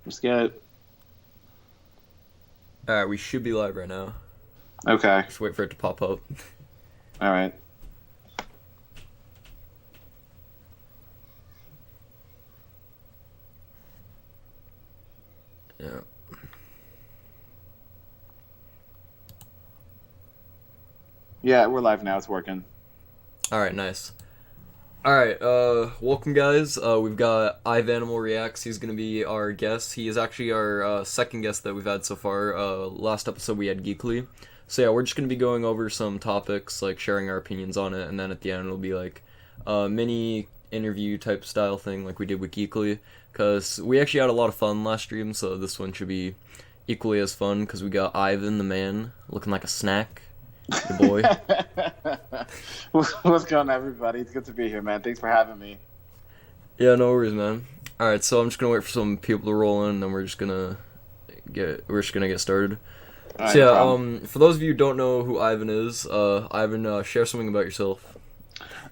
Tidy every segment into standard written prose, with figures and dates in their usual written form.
Let's get it. Alright, we should be live right now. Okay. Just wait for it to pop up. All right. Yeah. Yeah, we're live now. It's working. Alright, nice. Alright, welcome guys. We've got IVANIMal REACTS. He's gonna be our guest. He is actually our second guest that we've had so far. Last episode we had Geekly. So yeah, we're just gonna be going over some topics, like sharing our opinions on it, and then at the end it'll be like a mini interview type style thing like we did with Geekly. Because we actually had a lot of fun last stream, so this one should be equally as fun, because we got Ivan the man looking like a snack. Your boy. What's going on, everybody? It's good to be here, man. Thanks for having me. Yeah, no worries, man. Alright, so I'm just gonna wait for some people to roll in, and then we're just gonna get started. All right, So no yeah, problem. for those of you who don't know who Ivan is, Ivan, share something about yourself.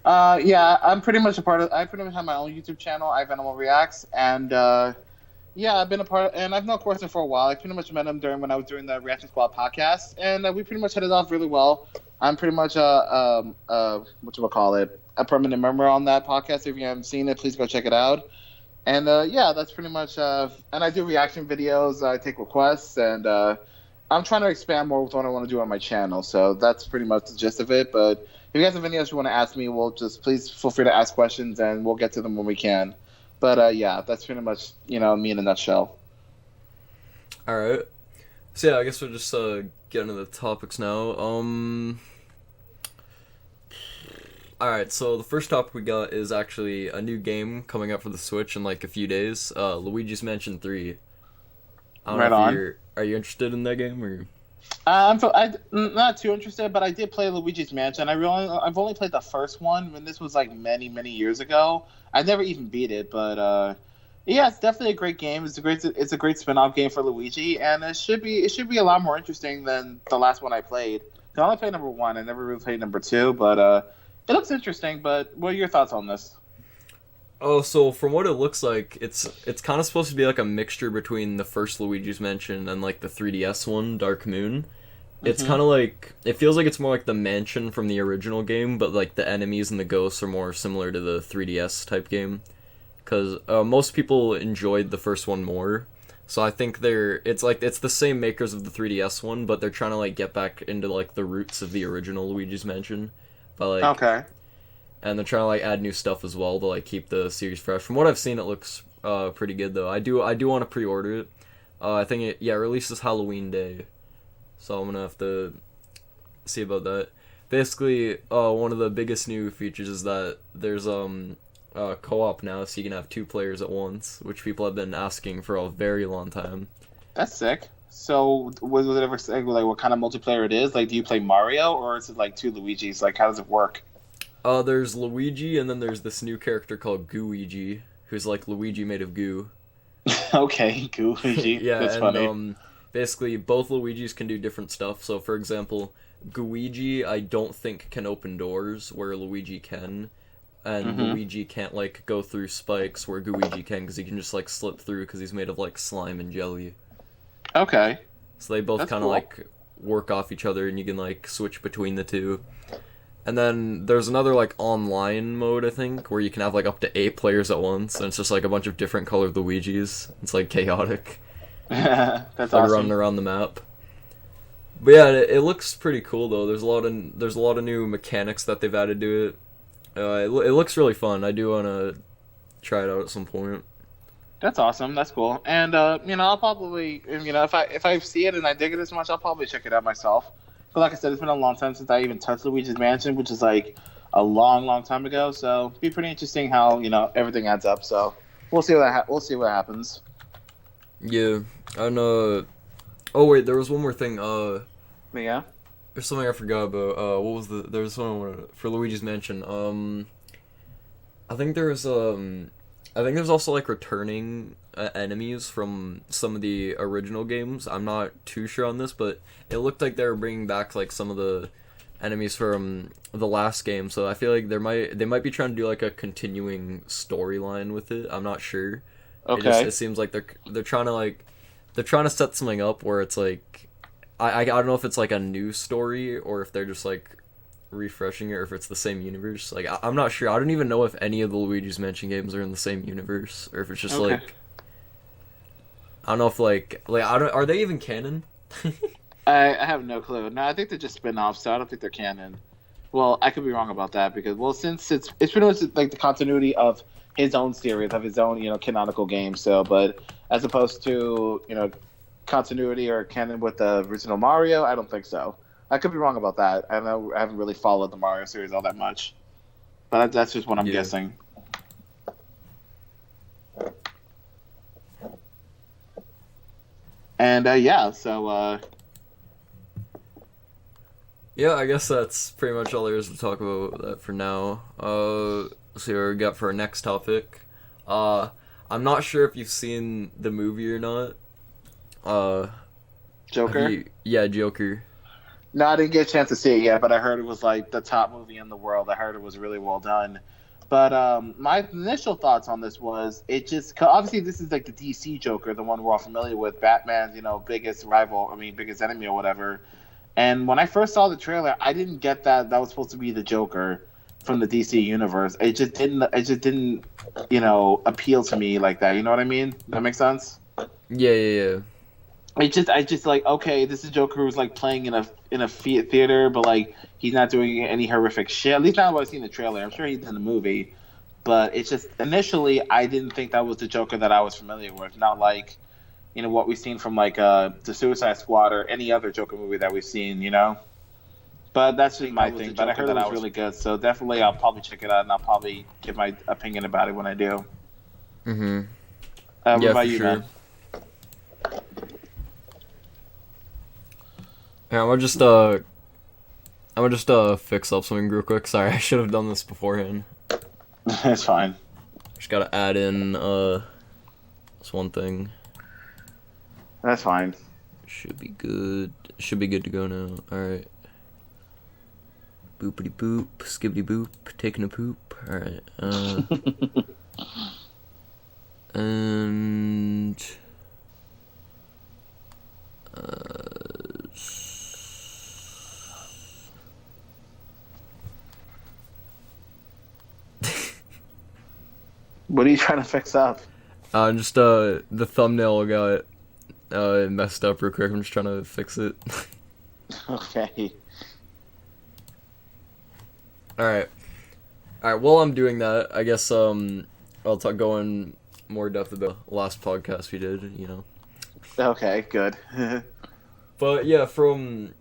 Yeah, I'm pretty much a part of. I pretty much have my own YouTube channel, IVANIMAL Reacts, and yeah, I've been a part of, and I've known Corson for a while. I pretty much met him when I was doing the Reaction Squad podcast, and we pretty much hit it off really well. I'm pretty much what you call it, a permanent member on that podcast. If you haven't seen it, please go check it out. And yeah, that's pretty much. And I do reaction videos. I take requests, and I'm trying to expand more with what I want to do on my channel. So that's pretty much the gist of it. But if you guys have any else you want to ask me, we'll just please feel free to ask questions, and we'll get to them when we can. But yeah, that's pretty much me in a nutshell. Alright. So yeah, I guess we'll just get into the topics now. Alright, so the first topic we got is actually a new game coming out for the Switch in like a few days. Luigi's Mansion 3. I don't Right know if on. are you interested in that game or I'm not too interested, but I did play Luigi's Mansion. I've only played the first one, and this was like many years ago. I never even beat it, but yeah, it's definitely a great game. It's a great spin-off game for Luigi, and it should be a lot more interesting than the last one I played. 'Cause I only played number one. I never really played number two, but it looks interesting. But what are your thoughts on this? Oh, so from what it looks like, it's kind of supposed to be like a mixture between the first Luigi's Mansion and like the 3DS one, Dark Moon. It's Hmm. kind of like it feels like it's more like the mansion from the original game, but like the enemies and the ghosts are more similar to the 3DS type game. Because most people enjoyed the first one more, so I think it's the same makers of the 3DS one, but they're trying to like get back into like the roots of the original Luigi's Mansion, but like Okay. and they're trying to like add new stuff as well to like keep the series fresh. From what I've seen, it looks pretty good though. I do want to pre-order it. I think it releases Halloween Day, so I'm gonna have to see about that. Basically, one of the biggest new features is that there's co-op now, so you can have two players at once, which people have been asking for a very long time. That's sick. So, was it ever say like what kind of multiplayer it is? Like, do you play Mario or is it like two Luigis? Like, how does it work? There's Luigi, and then there's this new character called Gooigi, who's like Luigi made of goo. Okay, cool, Luigi. Yeah, That's and funny. basically both Luigis can do different stuff. So for example, Luigi I don't think can open doors where Luigi can, and Hmm. Luigi can't like go through spikes where Luigi can because he can just like slip through because he's made of like slime and jelly. Okay, So they both that's kind of cool. like work off each other, and you can like switch between the two. And then there's another like online mode I think where you can have like up to 8 players at once, and it's just like a bunch of different colored Luigis. It's like chaotic. That's Like running awesome. around the map. But yeah, it looks pretty cool though. There's a lot of new mechanics that they've added to it. It looks really fun. I do want to try it out at some point. That's awesome. That's cool. And I'll probably, if I see it and I dig it as much, I'll probably check it out myself. But like I said, it's been a long time since I even touched Luigi's Mansion, which is like a long time ago. So it'll be pretty interesting how everything adds up. So we'll see what happens. Yeah, and oh wait, there was one more thing. But yeah. There's something I forgot about. What was the? There was one for Luigi's Mansion. I think there's also like returning enemies from some of the original games. I'm not too sure on this, but it looked like they were bringing back like some of the enemies from the last game. So I feel like they might be trying to do like a continuing storyline with it. I'm not sure, Okay. It seems like they're trying to set something up where it's like I don't know if it's like a new story or if they're just like refreshing it or if it's the same universe. Like I'm not sure. I don't even know if any of the Luigi's Mansion games are in the same universe or if it's just Okay. like I don't know if like I don't are they even canon? I have no clue. No, I think they're just spin-offs, so I don't think they're canon. Well, I could be wrong about that because, well, since it's pretty much like the continuity of his own series, of his own, canonical game. So, but as opposed to, continuity or canon with the original Mario, I don't think so. I could be wrong about that. I know I haven't really followed the Mario series all that much, but that's just what I'm Yeah. guessing. And yeah, so Yeah, I guess that's pretty much all there is to talk about that for now. Let's see what we got for our next topic. I'm not sure if you've seen the movie or not. Joker. Yeah, Joker. No, I didn't get a chance to see it yet, but I heard it was like the top movie in the world. I heard it was really well done. But my initial thoughts on this was it just obviously this is like the DC Joker, the one we're all familiar with, Batman's biggest rival, biggest enemy or whatever. And when I first saw the trailer, I didn't get that was supposed to be the Joker from the DC universe. It just didn't appeal to me like that. You know what I mean? That makes sense? Yeah. I just like, okay, this is Joker who's like playing in a theater, but like he's not doing any horrific shit. At least not what I've seen in the trailer. I'm sure he's in the movie, but it's just initially I didn't think that was the Joker that I was familiar with. Not like what we've seen from like the Suicide Squad or any other Joker movie that we've seen. But that's just my thing. But I heard it was really good, so definitely I'll probably check it out and I'll probably give my opinion about it when I do. Mm-hmm. What Yeah, about for you, sure. man? Yeah, I'm gonna just fix up something real quick. Sorry, I should have done this beforehand. It's fine. Just gotta add in this one thing. That's fine. Should be good. Should be good to go now. Alright. Boopity boop, skibbity boop, taking a poop. Alright. And What are you trying to fix up? just the thumbnail got messed up real quick. I'm just trying to fix it. Okay. Alright. Alright, while I'm doing that, I guess I'll go in more depth about the last podcast we did, Okay, good. But yeah, from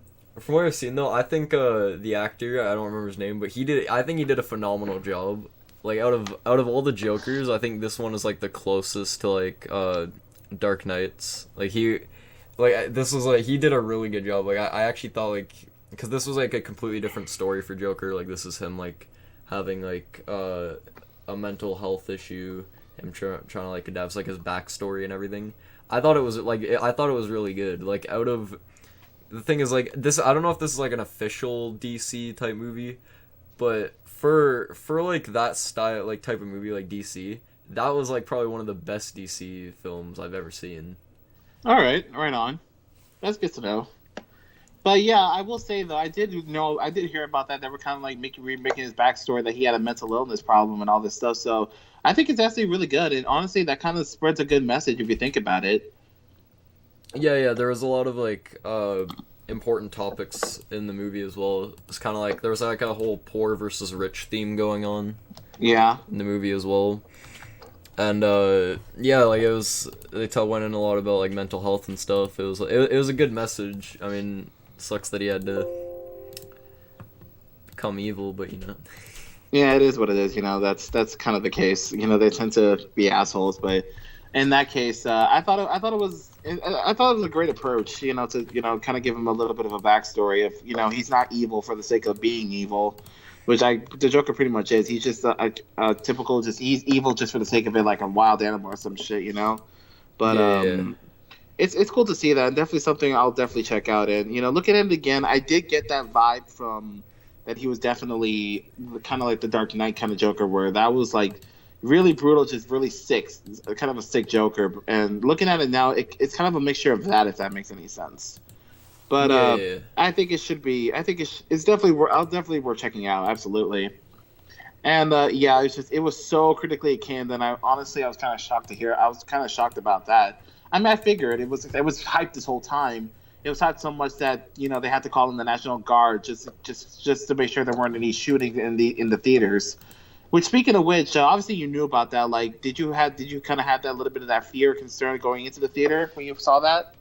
what I've seen though, I think the actor, I don't remember his name, but I think he did a phenomenal job. Like out of all the Jokers, I think this one is like the closest to like Dark Knight's. Like this was like he did a really good job. Like I actually thought like because this was like a completely different story for Joker. Like this is him like having like a mental health issue, him trying to like adapt like his backstory and everything. I thought it was really good. Like the thing is like this, I don't know if this is like an official DC type movie, but for like that style like type of movie like DC, that was like probably one of the best DC films I've ever seen. All right on. That's good to know. But yeah, I will say though, I did hear about that. They were kind of like remaking his backstory that he had a mental illness problem and all this stuff. So I think it's actually really good, and honestly, that kind of spreads a good message if you think about it. Yeah, there was a lot of like important topics in the movie as well. It's kind of like there was like a whole poor versus rich theme going on. Yeah. In the movie as well. And yeah, like they went in a lot about like mental health and stuff. It was a good message. I mean, it sucks that he had to become evil, but Yeah, it is what it is. That's kind of the case. They tend to be assholes, but in that case, I thought it was a great approach. To kind of give him a little bit of a backstory of he's not evil for the sake of being evil, which the Joker pretty much is. He's just a typical he's evil just for the sake of it, like a wild animal or some shit. But yeah. It's cool to see that, and definitely something I'll definitely check out. And looking at it again, I did get that vibe from that he was definitely kind of like the Dark Knight kind of Joker, where that was like really brutal, just really sick, kind of a sick Joker. And looking at it now, it's kind of a mixture of that, if that makes any sense. But Yeah, yeah, yeah. I think it should be. I think it's definitely. I'll definitely worth checking out. Absolutely. And yeah, it was so critically acclaimed, and I was kind of shocked to hear. I was kind of shocked about that. I mean, I figured it was hyped this whole time. It was hyped so much that they had to call in the National Guard just to make sure there weren't any shooting in the theaters. Which, speaking of which, obviously you knew about that. Like, did you kind of have that little bit of that fear, concern going into the theater when you saw that?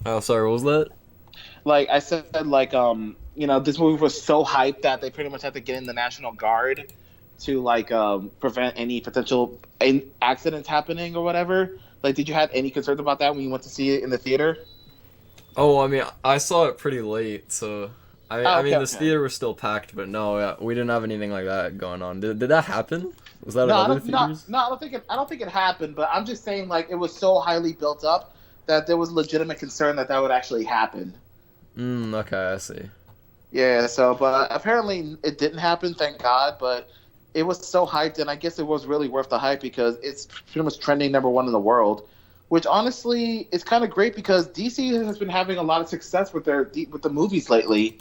Oh, sorry, what was that? Like I said, like this movie was so hyped that they pretty much had to get in the National Guard to like prevent any potential accidents happening or whatever. Like, did you have any concerns about that when you went to see it in the theater? Oh, I mean, I saw it pretty late, so I Okay, mean, this okay. theater was still packed, but no, yeah, we didn't have anything like that going on. Did that happen? Was that at No, I other don't. No, theaters? no, I don't think it. I don't think it happened. But I'm just saying, like, it was so highly built up that there was legitimate concern that would actually happen. Okay, I see. Yeah. So, but apparently it didn't happen. Thank God. But it was so hyped, and I guess it was really worth the hype because it's pretty much trending #1 in the world. Which honestly is kind of great because DC has been having a lot of success with the movies lately.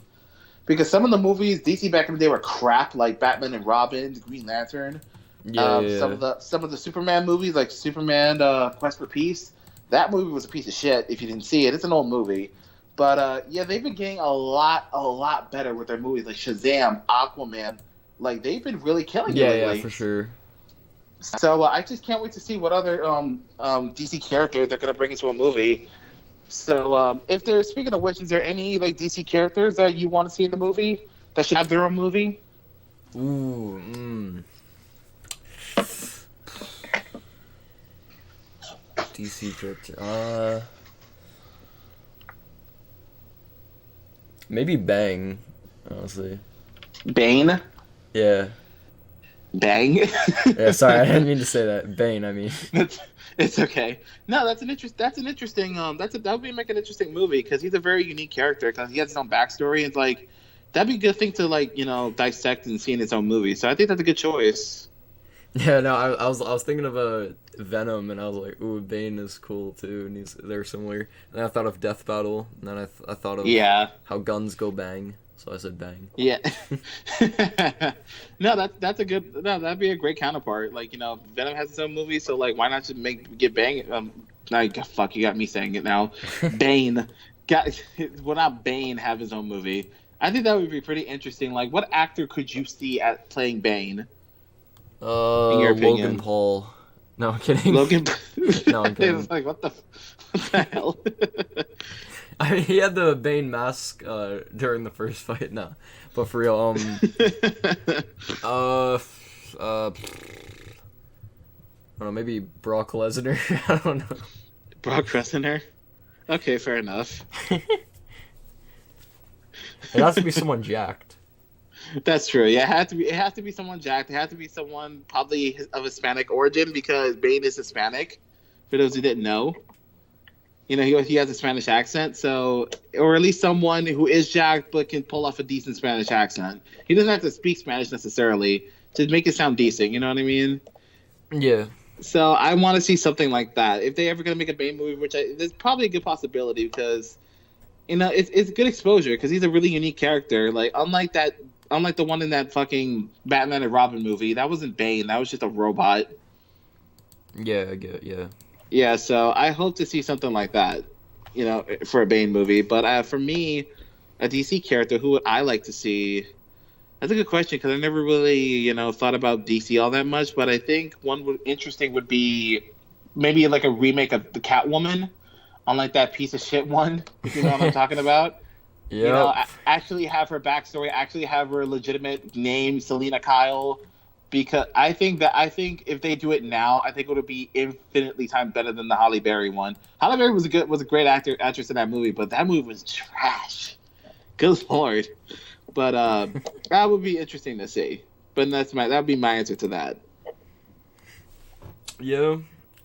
Because some of the movies DC back in the day were crap, like Batman and Robin, the Green Lantern. Yeah, yeah, Some yeah. of the Superman movies, like Superman Quest for Peace, that movie was a piece of shit. If you didn't see it, it's an old movie, but yeah, they've been getting a lot better with their movies, like Shazam, Aquaman. Like, they've been really killing it Yeah, yeah, lately. for sure. So I just can't wait to see what other DC characters they're gonna bring into a movie. So if there's speaking of which, is there any like DC characters that you want to see in the movie that should have their own movie? Ooh, DC character. Maybe Bang. Honestly. Bane. Yeah. Bang. Yeah. Sorry, I didn't mean to say that. Bane. I mean. It's okay. No, that's an interesting. That would be make an interesting movie because he's a very unique character because he has his own backstory and like that'd be a good thing to like dissect and see in its own movie. So I think that's a good choice. Yeah. No, I was thinking of a Venom, and I was like, ooh, Bane is cool too, and they're similar. And then I thought of Death Battle, and then I thought of Yeah. how guns go bang, so I said Bang. Yeah. No, that's a good. No, that'd be a great counterpart. Like Venom has its own movie, so like why not just get Bang? Now fuck, you got me saying it now. Bane, well not Bane have his own movie. I think that would be pretty interesting. Like, what actor could you see at playing Bane? In your opinion? Logan Paul. No, I'm kidding. Logan. No, I'm It kidding. was like what the hell? I mean, he had the Bane mask during the first fight. No, but for real, I don't know, maybe Brock Lesnar. I don't know. Brock Lesnar. Okay, fair enough. It has to be someone jacked. That's true. Yeah, it has to be someone jacked. It has to be someone probably of Hispanic origin because Bane is Hispanic. For those who didn't know, he has a Spanish accent. So, or at least someone who is jacked but can pull off a decent Spanish accent. He doesn't have to speak Spanish necessarily to make it sound decent. You know what I mean? Yeah. So I want to see something like that. If they ever gonna make a Bane movie, there's probably a good possibility because it's good exposure because he's a really unique character. Like unlike the one in that fucking Batman and Robin movie, that wasn't Bane. That was just a robot. Yeah, I get it, yeah. Yeah, so I hope to see something like that, for a Bane movie. But for me, a DC character, who would I like to see? That's a good question because I never really, thought about DC all that much. But I think interesting would be maybe like a remake of the Catwoman, unlike that piece of shit one. If you know what I'm talking about. Yeah. Actually have her backstory, actually have her legitimate name, Selena Kyle. Because I think if they do it now, I think it would be infinitely times better than the Halle Berry one. Halle Berry was a great actress in that movie, but that movie was trash. Good lord. But that would be interesting to see. But that would be my answer to that. Yeah.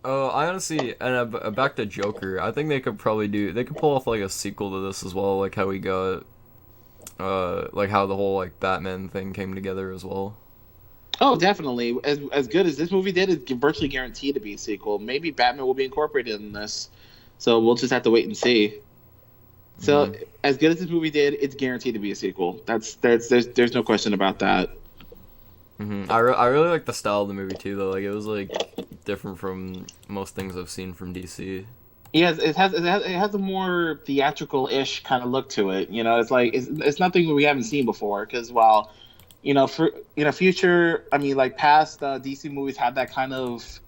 I honestly, and back to Joker, I think they could pull off like a sequel to this as well, like how we got, like how the whole like Batman thing came together as well. Oh, definitely. As good as this movie did, it's virtually guaranteed to be a sequel. Maybe Batman will be incorporated in this, so we'll just have to wait and see. So, Hmm. as good as this movie did, it's guaranteed to be a sequel. There's no question about that. I really like the style of the movie too, though. Like it was like different from most things I've seen from DC. Yes, it has a more theatrical-ish kind of look to it. It's like it's nothing we haven't seen before. Because while for future, I mean, like past DC movies had that kind of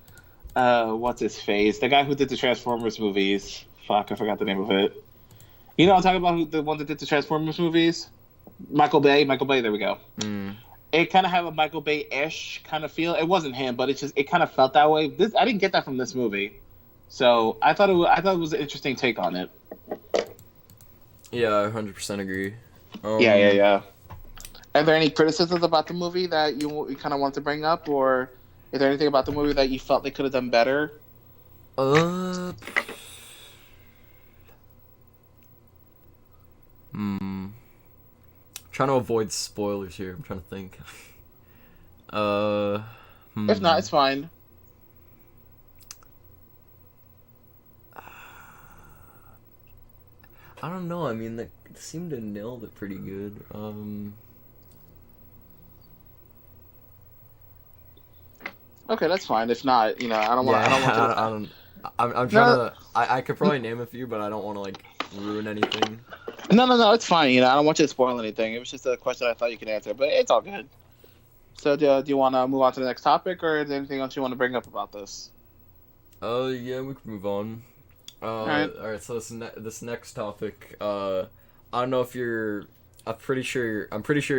what's his face, the guy who did the Transformers movies. Fuck, I forgot the name of it. I'm talking about the one that did the Transformers movies. Michael Bay. Michael Bay. There we go. Mm. It kind of had a Michael Bay-ish kind of feel. It wasn't him, but it kind of felt that way. I didn't get that from this movie, so I thought it was an interesting take on it. Yeah, I 100% agree. Yeah, yeah, yeah. Are there any criticisms about the movie that you kind of want to bring up, or is there anything about the movie that you felt they could have done better? Uh, hmm. Trying to avoid spoilers here. I'm trying to think. Uh, If not, hmm. it's fine. I don't know. I mean, they seemed to nail it pretty good. Okay, that's fine. If not, I Yeah, don't want you I to. don't. I'm trying No, to. I could probably name a few, but I don't want to like ruin anything. no, no, no. It's fine. I don't want you to spoil anything. It was just a question I thought you could answer, but it's all good. So, do you want to move on to the next topic, or is there anything else you want to bring up about this? Yeah, we can move on. All right. All right. So this next topic. I don't know if you're. I'm pretty sure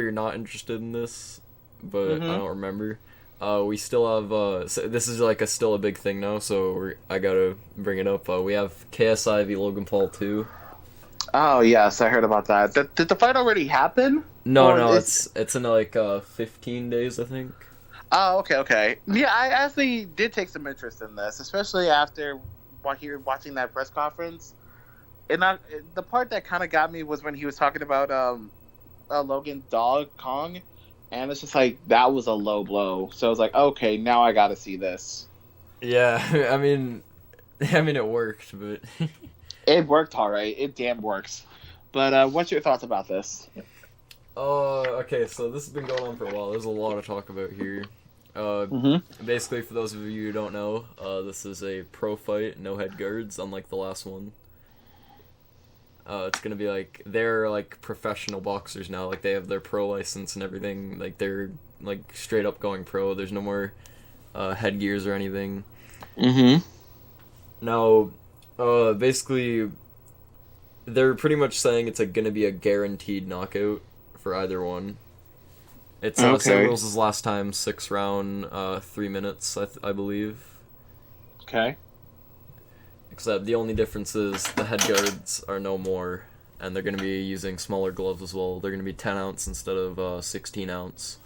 you're not interested in this, but I Mm-hmm. don't remember. We still have. So this is like still a big thing now, so I gotta bring it up. We have KSI v Logan Paul 2. Oh yes, I heard about that. Did the fight already happen, No, or no, is? it's in like 15 days, I think. Oh, okay, okay. Yeah, I actually did take some interest in this, especially after watching that press conference. And the part that kind of got me was when he was talking about Logan dog Kong, and it's just like that was a low blow. So I was like, okay, now I got to see this. Yeah, I mean it worked, but It worked all right. It damn works. But what's your thoughts about this? okay, so this has been going on for a while. There's a lot to talk about here. Uh, Mm-hmm. Basically, for those of you who don't know, this is a pro fight, no head guards, unlike the last one. It's gonna be like they're like professional boxers now. Like they have their pro license and everything. Like they're like straight up going pro. There's no more headgears or anything. Mm-hmm. Now, basically, they're pretty much saying it's gonna be a guaranteed knockout for either one. It's same Okay. rules as last time, 6 round, 3 minutes, I believe. Okay. Except the only difference is the head guards are no more, and they're gonna be using smaller gloves as well. They're gonna be 10 ounce instead of 16 ounce,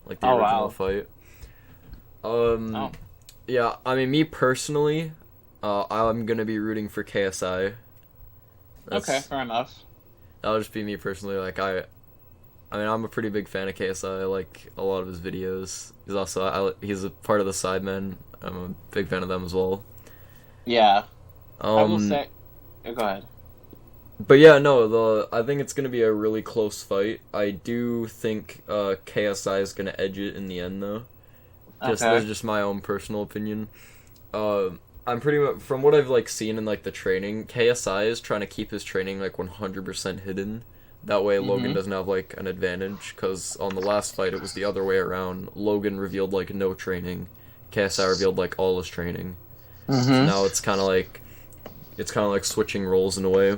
like the Oh original wow. fight. Oh. Yeah, I mean me personally, I'm gonna be rooting for KSI. Okay. That's Fair enough. That'll just be me personally. Like I mean, I'm a pretty big fan of KSI. I like a lot of his videos. He's a part of the Sidemen. I'm a big fan of them as well. Yeah. I will Um, say. Go ahead. but yeah, no, I think it's gonna be a really close fight. I do think KSI is gonna edge it in the end, though. That's Okay. just my own personal opinion. Uh, I'm pretty much from what I've like seen in like the training. KSI is trying to keep his training like 100% hidden. That way, Logan Mm-hmm. doesn't have like an advantage. Because on the last fight, it was the other way around. Logan revealed like no training. KSI revealed like all his training. So Mm-hmm. now it's kind of like switching roles in a way.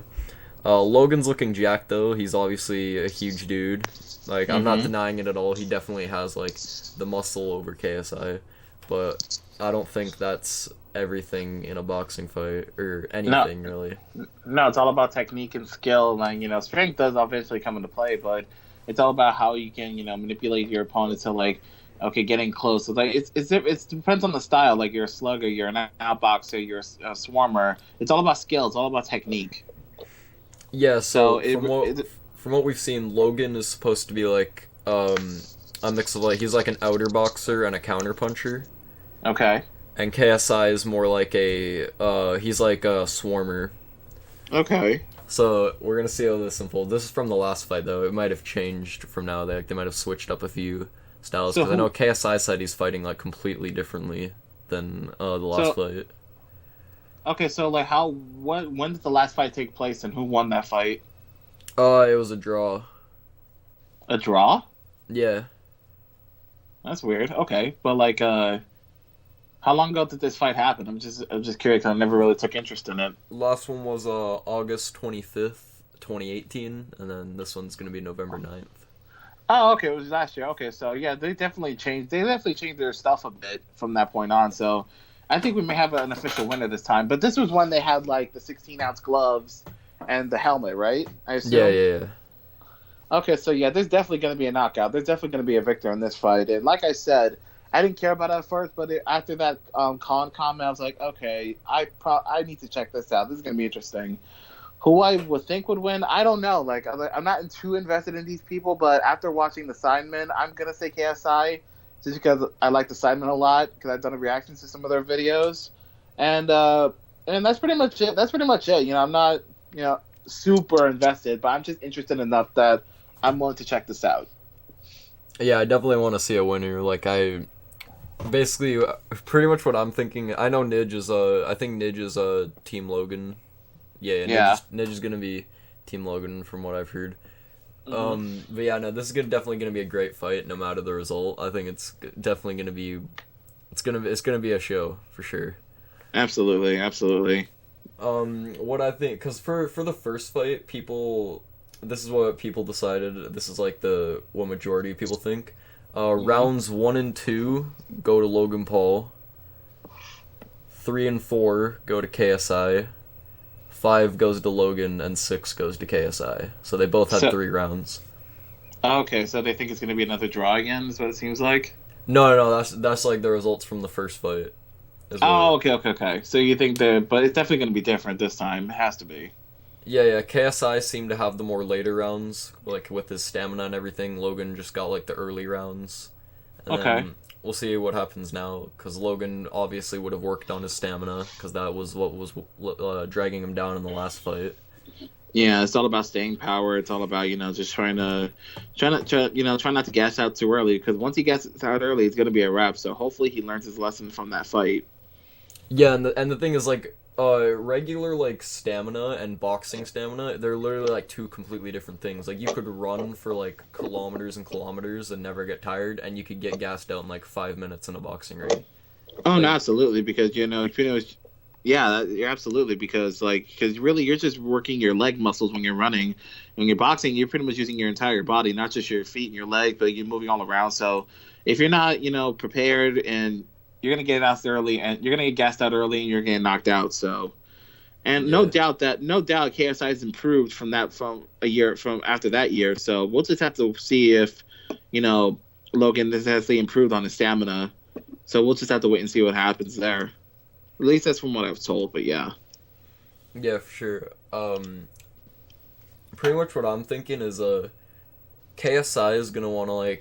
Logan's looking jacked though. He's obviously a huge dude. Like I'm not Mm-hmm. denying it at all. He definitely has like the muscle over KSI, but I don't think that's everything in a boxing fight or No, anything really. no, it's all about technique and skill. Like, strength does obviously come into play, but it's all about how you can, manipulate your opponent to like, okay, getting close. So like, it depends on the style. Like, you're a slugger, you're an outboxer, you're a swarmer. It's all about skill. It's all about technique. Yeah. So So from what we've seen, Logan is supposed to be like a mix of like he's like an outer boxer and a counter puncher. Okay. And KSI is more like a he's like a swarmer. Okay. So we're gonna see how this unfolds. This is from the last fight though. It might have changed from now. They might have switched up a few styles because I know KSI said he's fighting like completely differently than the last fight. Okay, so like when did the last fight take place and who won that fight? It was a draw. A draw? Yeah. That's weird. Okay, but like how long ago did this fight happen? I'm just curious. I never really took interest in it. Last one was August 25th, 2018, and then this one's gonna be November 9th. Oh, okay, it was last year. Okay, so yeah, they definitely changed their stuff a bit from that point on. So I think we may have an official winner this time. But this was when they had like the 16-ounce gloves and the helmet, right? I assume. Yeah. Okay, so yeah, there's definitely going to be a knockout. There's definitely going to be a victor in this fight. And like I said, I didn't care about it at first, but after that Khan comment, I was like, okay, I need to check this out. This is going to be interesting. Who I would think would win, I don't know. Like, I'm not too invested in these people, but after watching the Sidemen, I'm going to say KSI just because I like the Sidemen a lot because I've done a reaction to some of their videos. And that's pretty much it. You know, I'm not, super invested, but I'm just interested enough that I'm willing to check this out. Yeah, I definitely want to see a winner. Like, basically, pretty much what I'm thinking. I know Nidge is I think Nidge is Team Logan. Yeah. Nidge is gonna be Team Logan from what I've heard. Mm-hmm. But yeah, no, this is definitely gonna be a great fight, no matter the result. I think it's definitely gonna be, it's gonna be a show for sure. Absolutely. What I think, because for the first fight, this is what people decided. This is like what majority of people think. Rounds 1 and 2 go to Logan Paul. 3 and 4 go to KSI. 5 goes to Logan, and 6 goes to KSI. So they both had 3 rounds. Okay, so they think it's going to be another draw again, is what it seems like? No, that's like the results from the first fight. Oh, okay. So you think but it's definitely going to be different this time. It has to be. Yeah. KSI seemed to have the more later rounds, like with his stamina and everything. Logan just got like the early rounds. And then we'll see what happens now, because Logan obviously would have worked on his stamina, because that was what was dragging him down in the last fight. Yeah, it's all about staying power. It's all about just try not to gas out too early, because once he gasses out early, it's gonna be a wrap. So hopefully he learns his lesson from that fight. Yeah, and the thing is, like, regular like stamina and boxing stamina, they're literally like 2 completely different things. Like, you could run for like kilometers and kilometers and never get tired, and you could get gassed out in like 5 minutes in a boxing ring. Oh, no, absolutely, because yeah, you're absolutely, because really you're just working your leg muscles when you're running. When you're boxing, you're pretty much using your entire body, not just your feet and your leg, but you're moving all around. So if you're not prepared, and you're gonna get gassed early, and you're gonna get gassed out early, and you're getting knocked out. So, and no doubt KSI has improved from a year from after that year. So we'll just have to see if Logan has actually improved on his stamina. So we'll just have to wait and see what happens there. At least that's from what I was told, but yeah. Yeah, for sure. Pretty much what I'm thinking is KSI is gonna wanna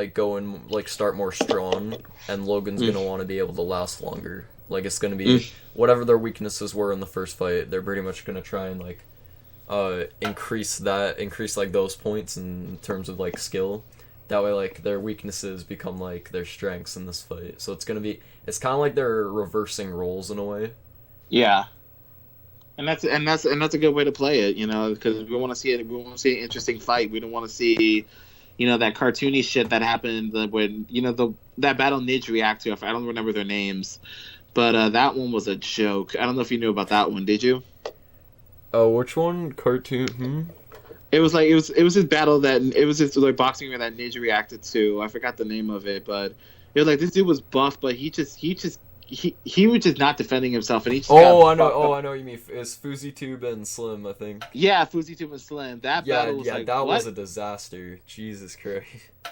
go and like start more strong, and Logan's gonna want to be able to last longer. Like, it's gonna be whatever their weaknesses were in the first fight, they're pretty much gonna try and like increase like those points in terms of like skill. That way, like, their weaknesses become like their strengths in this fight. So it's kind of like they're reversing roles in a way. Yeah. And that's a good way to play it, because we want to see it. We want to see an interesting fight. We don't want to see, that cartoony shit that happened when that battle Nidge react to. I don't remember their names, but that one was a joke. I don't know if you knew about that one. Did you? Oh, which one? Cartoon? It was this battle it was this like boxing that Nidge reacted to. I forgot the name of it, but it was like this dude was buff, but he was just not defending himself, and he just I know what you mean. It's FuziTube and Slim, I think. Yeah, FuziTube and Slim. That battle was was a disaster. Jesus Christ.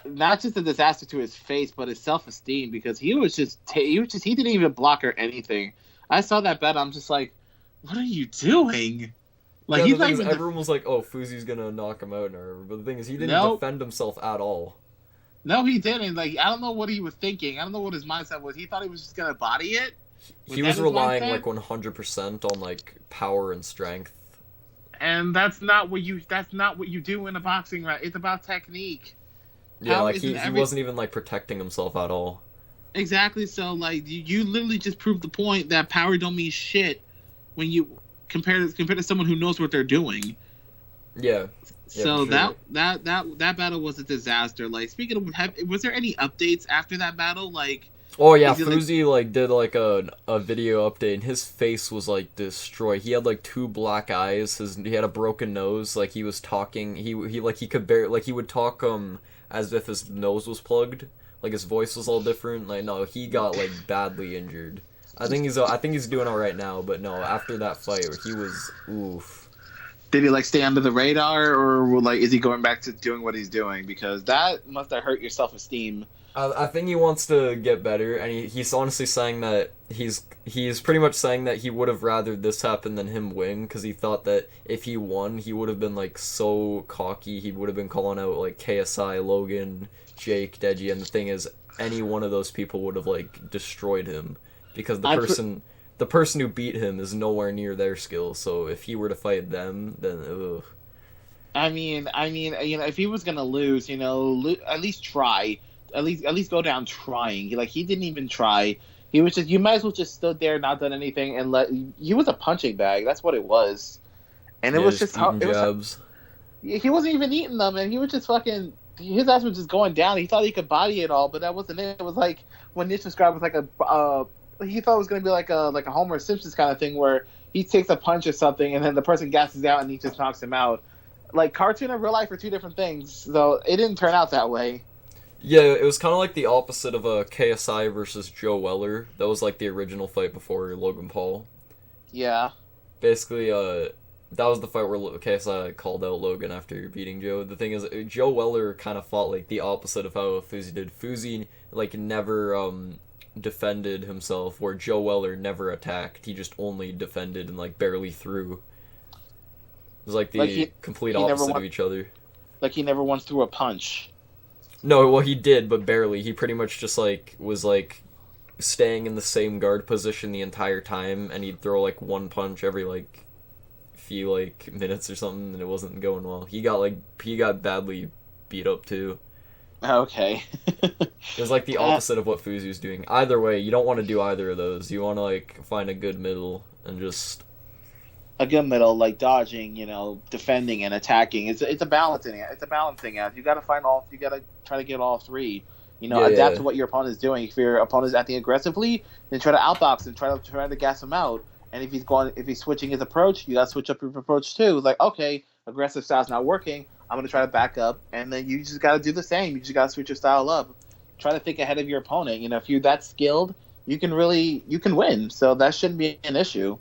Not just a disaster to his face, but his self-esteem, because he didn't even block or anything. I saw that battle, I'm just like, what are you doing? Like Yeah, the he's thing not is, even. everyone was like, "Oh, Fuzi's gonna knock him out," or whatever. But the thing is, he didn't No, defend himself at all. no, he didn't. Like I don't know what he was thinking. I don't know what his mindset was. He thought he was just gonna body it. Was He that was his relying mindset? like 100% on like power and strength. And that's not what you. That's not what you do in a boxing round. It's about technique. Yeah, Power like isn't he every. wasn't even like protecting himself at all. Exactly. So like you literally just proved the point that power don't mean shit when you compare to someone who knows what they're doing. Yeah, yeah, for So sure. that battle was a disaster. Like speaking of, was there any updates after that battle? Like, Oh yeah, is it like Fuzi like did like a video update, and his face was like destroyed. He had like two black eyes. He had a broken nose. Like he was talking. He like he could barely like he would talk as if his nose was plugged. Like his voice was all different. Like no, he got like badly injured. I think he's doing all right now. But no, after that fight, he was oof. did he like stay under the radar or like is he going back to doing what he's doing? Because that must have hurt your self esteem. I think he wants to get better, and he's honestly saying that he's pretty much saying that he would have rather this happen than him win, because he thought that if he won, he would have been like so cocky. He would have been calling out like KSI, Logan, Jake, Deji, and the thing is, any one of those people would have like destroyed him, because the person who beat him is nowhere near their skill. So if he were to fight them, then ugh. If he was gonna lose, at least try, at least go down trying. He didn't even try. He was just. You might as well just stood there, not done anything, and let. He was a punching bag. That's what it was, and it Yeah, was just just how eating it was. jabs. He wasn't even eating them, and he was just fucking. His ass was just going down. He thought he could body it all, but that wasn't it. It was like when Nish described it was like he thought it was gonna be like a Homer Simpson's kind of thing where he takes a punch or something, and then the person gasses out and he just knocks him out. Like cartoon and real life are two different things, so it didn't turn out that way. Yeah, it was kind of like the opposite of a KSI versus Joe Weller. That was like the original fight before Logan Paul. Yeah. Basically, that was the fight where KSI called out Logan after beating Joe. The thing is, Joe Weller kind of fought like the opposite of how Fuzi did. Fuzi like never defended himself, where Joe Weller never attacked. He just only defended and like barely threw. It was like Like the complete he never opposite won, of each other. like he never once threw a punch. No, well he did, but barely. He pretty much just like was like staying in the same guard position the entire time, and he'd throw like one punch every like few like minutes or something, and it wasn't going well. He got badly beat up too. Okay. It was like the opposite of what Fuzi was doing. Either way, you don't want to do either of those. You want to like find a good middle and just A good middle, like dodging, defending and attacking. It's a balancing. It's a balancing act. You got to find all. You got to try to get all three. yeah, Adapt yeah, to what your opponent is doing. If your opponent is acting aggressively, then try to outbox and try to gas him out. And if he's switching his approach, you got to switch up your approach too. Like, okay, aggressive style's not working. I'm gonna try to back up, and then you just got to do the same. You just got to switch your style up. Try to think ahead of your opponent. If you're that skilled, you can win. So that shouldn't be an issue.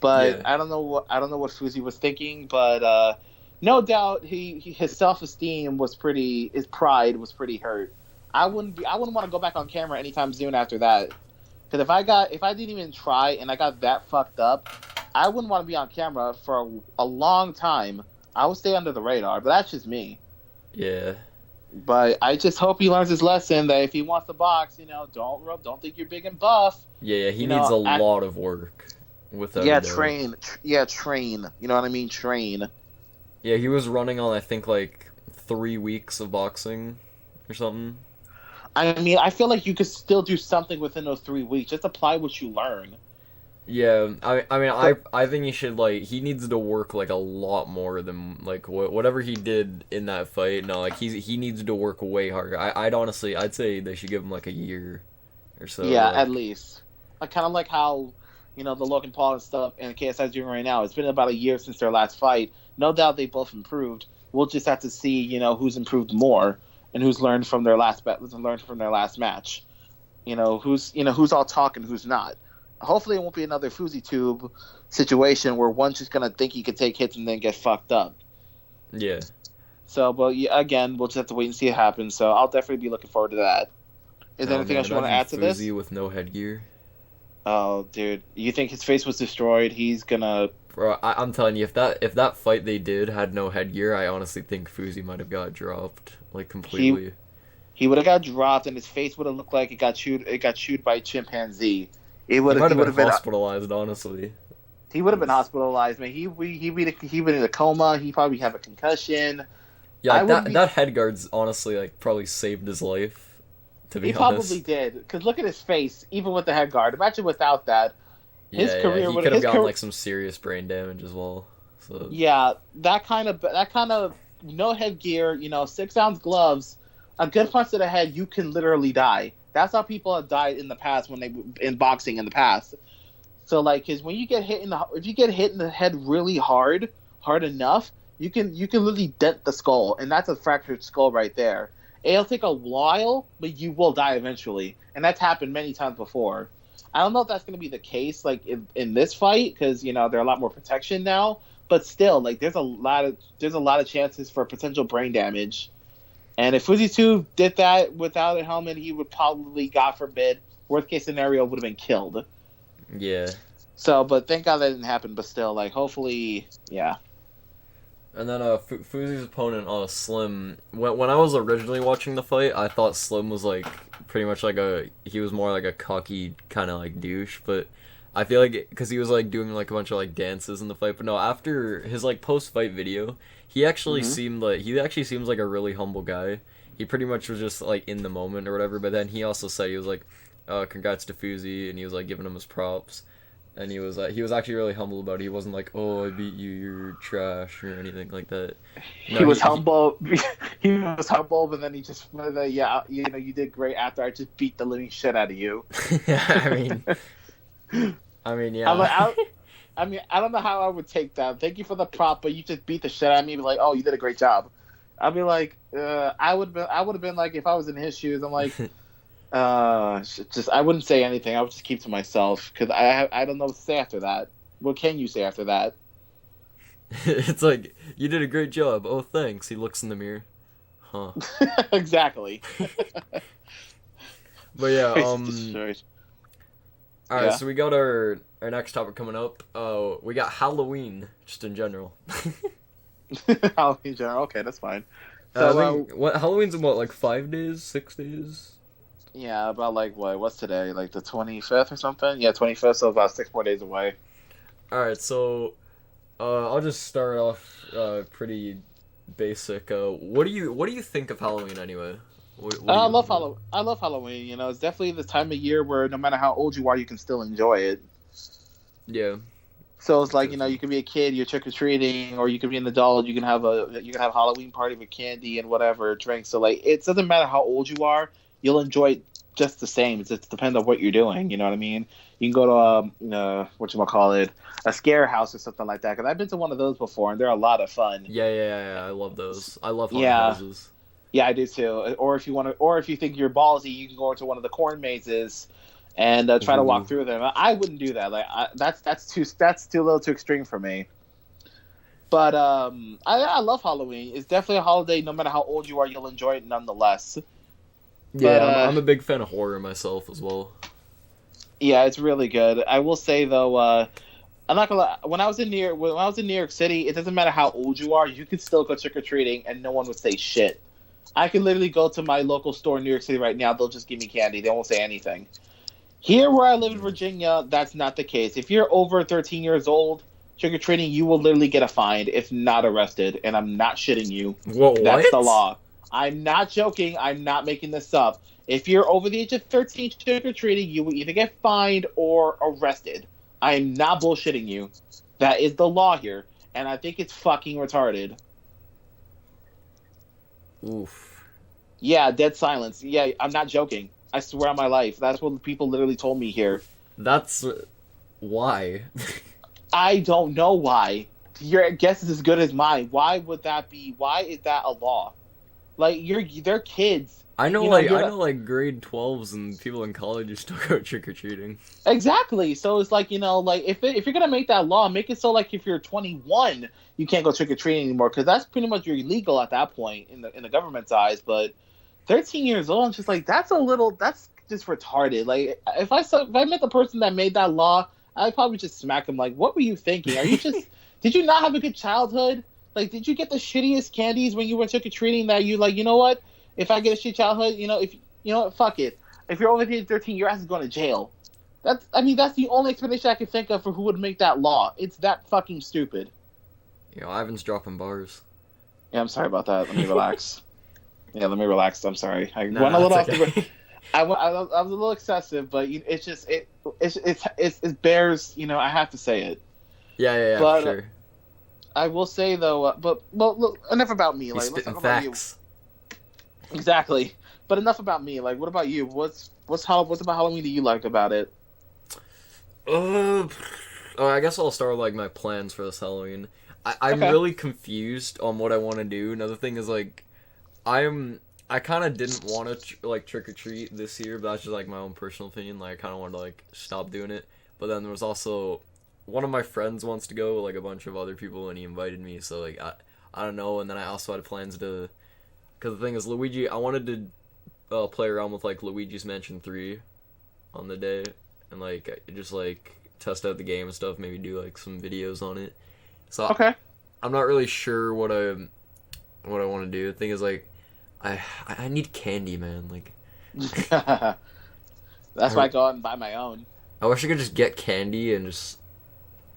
But yeah. I don't know what Fuzi was thinking, but no doubt his self-esteem his pride was pretty hurt. I wouldn't want to go back on camera anytime soon after that. Because if I didn't even try and I got that fucked up, I wouldn't want to be on camera for a long time. I would stay under the radar, but that's just me. Yeah. But I just hope he learns his lesson that if he wants to box, don't think you're big and buff. Yeah, he needs a lot of work. Without a doubt. Train. You know what I mean? Train. Yeah, he was running on I think like 3 weeks of boxing or something. I feel like you could still do something within those 3 weeks. Just apply what you learn. Yeah, I think he needs to work like a lot more than like whatever he did in that fight. No, like he needs to work way harder. I'd say they should give him like a year or so. Yeah, like, at least. Like kind of like how the Logan Paul and stuff and KSI is doing right now. It's been about a year since their last fight. No doubt they both improved. We'll just have to see who's improved more and who's learned from their last match. Who's all talk and who's not. Hopefully it won't be another Fuzi Tube situation where one's just gonna think he could take hits and then get fucked up. Yeah. So, but yeah, again, we'll just have to wait and see what happens. So I'll definitely be looking forward to that. Is there anything else you want to add to this? Fuzi with no headgear. Oh, dude, you think his face was destroyed? He's gonna. Bro, I'm telling you, if that fight they did had no headgear, I honestly think Fuzi might have got dropped like He completely. he would have got dropped, and his face would have looked like it got chewed. It got chewed by a chimpanzee. It He would. might He have would been have been. hospitalized, honestly. He would have been 'Cause- hospitalized, man. He been in a coma. He probably have a concussion. Yeah, I like wouldn't be. that headguard's honestly like probably saved his life, to He be probably honest. did. Because look at his face, even with the head guard. Imagine without that. His Yeah, yeah, career he would. could have His gotten career. like some serious brain damage as well. So Yeah, that kind of no headgear. 6 ounce gloves. A good punch to the head, you can literally die. That's how people have died in the past when they in boxing in the past. So like, cause when you get hit in the if you get hit in the head really hard enough, you can literally dent the skull, and that's a fractured skull right there. It'll take a while, but you will die eventually, and that's happened many times before. I don't know if that's going to be the case like in this fight because there are a lot more protection now, but still like there's a lot of chances for potential brain damage. And if Fujitsu did that without a helmet, he would probably, God forbid, worst case scenario, would have been killed. yeah. So, but thank God that didn't happen. But still, like, hopefully, yeah. And then Fuzi's opponent, Slim. When I was originally watching the fight, I thought Slim was like pretty much like he was more like a cocky kind of like douche, but I feel like because he was like doing like a bunch of like dances in the fight, but no, after his like post fight video, Hmm. he actually seems like a really humble guy. He pretty much was just like in the moment or whatever, but then he also said he was like, congrats to Fuzi, and he was like giving him his props. And he was actually really humble about it. He wasn't like, "Oh, I beat you, you're trash" or anything like that. He No, was he humble. He was humble, but then he just, yeah, you did great after I just beat the living shit out of you. I mean, I mean, I'm yeah. like, I mean, I don't know how I would take that. Thank you for the prop, but you just beat the shit out of me. Be like, oh, you did a great job. I'd be like, I would have been like, if I was in his shoes, I'm like, just I wouldn't say anything. I would just keep to myself because I don't know what to say after that. What can you say after that? It's like you did a great job. Oh, thanks. He looks in the mirror. Huh. Exactly. But yeah, Face is destroyed. all right, Yeah. so we got our next topic coming up. We got Halloween just in general. Halloween general. Okay, that's fine. So, I think what Halloween's in what, like 5 days, 6 days? yeah, about like what's today? Like the 25th or something? Yeah, 25th. So about 6 more days away. All right, so I'll just start off pretty basic. What do you think of Halloween anyway? What do I you love Halloween. I love Halloween. It's definitely the time of year where no matter how old you are, you can still enjoy it. Yeah, So it's like definitely. you can be a kid, you're trick or treating, or you can be an adult. You can have a Halloween party with candy and whatever drinks. So like it doesn't matter how old you are, you'll enjoy it just the same. It depends on what you're doing. You know what I mean? You can go to what you call it, a scare house or something like that. Because I've been to one of those before, and they're a lot of fun. Yeah, yeah, yeah, yeah. I love those. I love haunted Yeah, houses. yeah, I do too. Or if you think you're ballsy, you can go into one of the corn mazes and try to walk Ooh. through them. I wouldn't do that. Like that's too little too extreme for me. But I love Halloween. It's definitely a holiday. No matter how old you are, you'll enjoy it nonetheless. But Yeah, I'm a big fan of horror myself as well. yeah, it's really good. I will say though, I'm not gonna lie. When I was in New York City, it doesn't matter how old you are. You could still go trick or treating, and no one would say shit. I can literally go to my local store in New York City right now. They'll just give me candy. They won't say anything. Here, where I live in Mm. Virginia, that's not the case. If you're over 13 years old, trick or treating, you will literally get a fine if not arrested. And I'm not shitting you. That's the What? law. I'm not joking. I'm not making this up. If you're over the age of 13 trick or treating, you will either get fined or arrested. I'm not bullshitting you. That is the law here. And I think it's fucking retarded. Oof. Yeah, dead silence. Yeah, I'm not joking. I swear on my life. That's what people literally told me here. That's why. I don't know why. Your guess is as good as mine. Why would that be? Why is that a law? Like they're kids. I You're know not, like grade 12s and people in college who still go trick or treating. exactly. So it's like like if you're gonna make that law, make it so like if you're 21, you can't go trick or treating anymore because that's pretty much you're illegal at that point in the government's eyes. But 13 years old, I'm just like that's a little. just retarded. Like, if I met the person that made that law, I'd probably just smack him. Like, what were you thinking? Are you just did you not have a good childhood? Like, did you get the shittiest candies when you were trick or treating that you like? You know what? If I get a shit childhood, if you know what, fuck it. If you're over the age of 13, your ass is going to jail. That's the only explanation I can think of for who would make that law. It's that fucking stupid. Ivan's dropping bars. Yeah, I'm sorry about that. Let me relax. Let me relax. I'm sorry. I went a Nah, little it's off okay. I was a little excessive, but it's just it bears. I have to say it. Yeah, But, for sure. I will say though, look, enough about me. He's Like, let's spitting talk about facts. you. Exactly. But enough about me. Like, what about you? What's about Halloween that you like about it? I guess I'll start with like my plans for this Halloween. I'm Okay. really confused on what I want to do. Another thing is like, I kind of didn't want to like trick or treat this year, but that's just like my own personal opinion. Like, I kind of wanted to like stop doing it. But then there was also one of my friends wants to go, like a bunch of other people, and he invited me. So like, I don't know. And then I also had plans to, because the thing is, I wanted to play around with like Luigi's Mansion 3 on the day, and like just like test out the game and stuff. Maybe do like some videos on it. So Okay. I'm not really sure what I want to do. The thing is like, I need candy, man. Like, That's why I go out and buy my own. I wish I could just get candy and just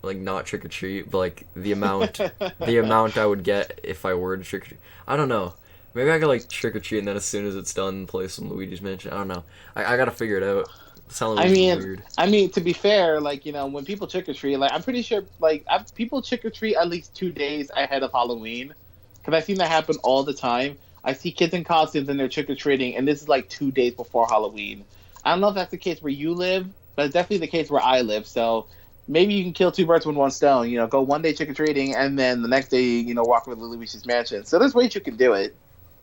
like not trick or treat, but like the amount I would get if I were to trick or treat. I don't know. Maybe I could like trick or treat and then as soon as it's done, play some Luigi's Mansion. I don't know. I gotta figure it out. It sounds weird. I mean, to be fair, like, when people trick or treat, like, I'm pretty sure, like, people trick or treat at least 2 days ahead of Halloween, because I've seen that happen all the time. I see kids in costumes and they're trick or treating, and this is like 2 days before Halloween. I don't know if that's the case where you live, but it's definitely the case where I live. So maybe you can kill two birds with one stone. Go one day trick or treating, and then the next day, walk with Luigi's Mansion. So there's ways you can do it.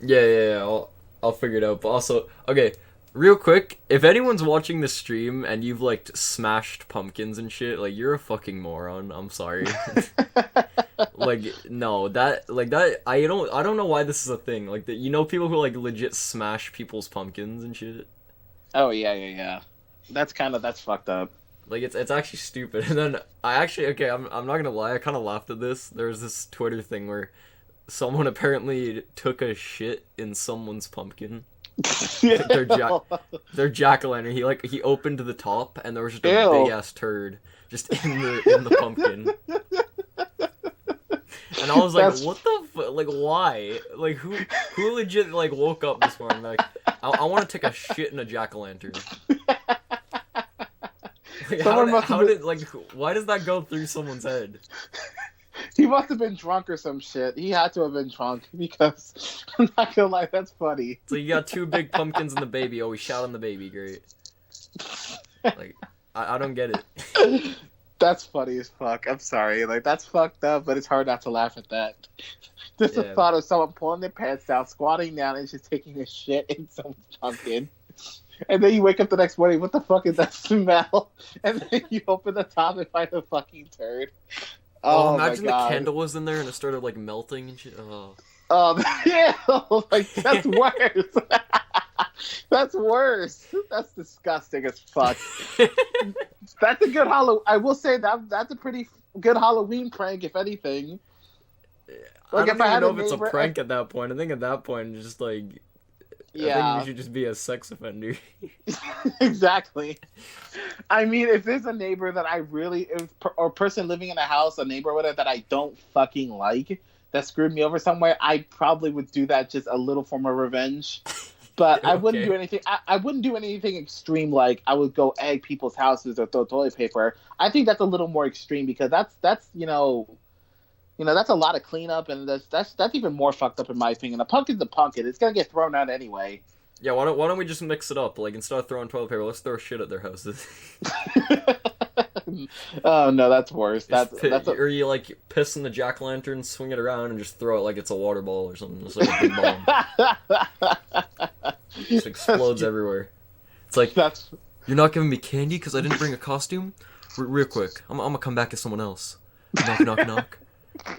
Yeah. I'll figure it out. But also, okay, real quick, if anyone's watching this stream and you've like smashed pumpkins and shit, like you're a fucking moron. I'm sorry. Like, no, that I don't know why this is a thing. Like, people who like legit smash people's pumpkins and shit. Oh yeah. That's fucked up. Like, it's actually stupid. And then I'm not gonna lie, I kind of laughed at this. There was this Twitter thing where someone apparently took a shit in someone's pumpkin. Like their jack-o'-lantern. He opened the top and there was just a big ass turd just in the pumpkin. And I was like, what the fuck? Like, why? Like, who legit like woke up this morning like, I want to take a shit in a jack-o'-lantern. Like, why does that go through someone's head? He must have been drunk or some shit. He had to have been drunk because I'm not gonna lie, that's funny. So you got 2 big pumpkins and the baby. Oh, we shot on the baby. Great. Like, I don't get it. That's funny as fuck. I'm sorry. Like, that's fucked up, but it's hard not to laugh at that. Just the thought of someone pulling their pants down, squatting down, and just taking a shit in someone's pumpkin. And then you wake up the next morning, what the fuck is that smell? And then you open the top and find a fucking turd. Oh, imagine my God. the candle was in there and it started like melting and shit. Oh. Yeah, like, that's worse. That's worse. That's disgusting as fuck. That's a good Halloween. I will say that's a pretty good Halloween prank, if anything. Like, I don't even know if it's a prank at that point. I think at that point, it's just like, I think you should just be a sex offender. Exactly. I mean, if there's a neighbor that or person living in a house, a neighbor with it that I don't fucking like, that screwed me over somewhere, I probably would do that just a little form of revenge. But I wouldn't do anything. I wouldn't do anything extreme like I would go egg people's houses or throw toilet paper. I think that's a little more extreme because that's that's a lot of cleanup, and that's even more fucked up in my opinion. A pumpkin's a pumpkin. It's gonna get thrown out anyway. Yeah, why don't we just mix it up? Like, instead of throwing toilet paper, let's throw shit at their houses. Oh no, that's worse. Or you like piss in the jack-o'-lantern, swing it around, and just throw it like it's a water ball or something. It's like a big bomb. It just explodes everywhere. It's like, you're not giving me candy because I didn't bring a costume? Real quick, I'm gonna come back as someone else. Knock, knock, knock.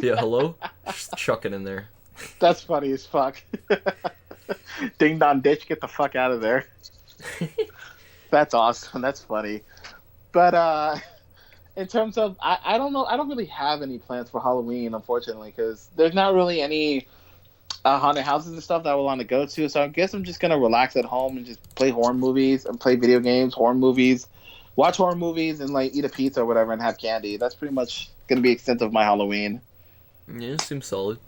Yeah, hello? Just chuck it in there. That's funny as fuck. Ding dong ditch, get the fuck out of there. That's awesome. That's funny. But in terms of, I don't know. I don't really have any plans for Halloween, unfortunately, because there's not really any haunted houses and stuff that I would want to go to. So I guess I'm just gonna relax at home and just play horror movies and play video games, horror movies, watch horror movies, and like eat a pizza or whatever and have candy. That's pretty much gonna be the extent of my Halloween. Yeah, seems solid.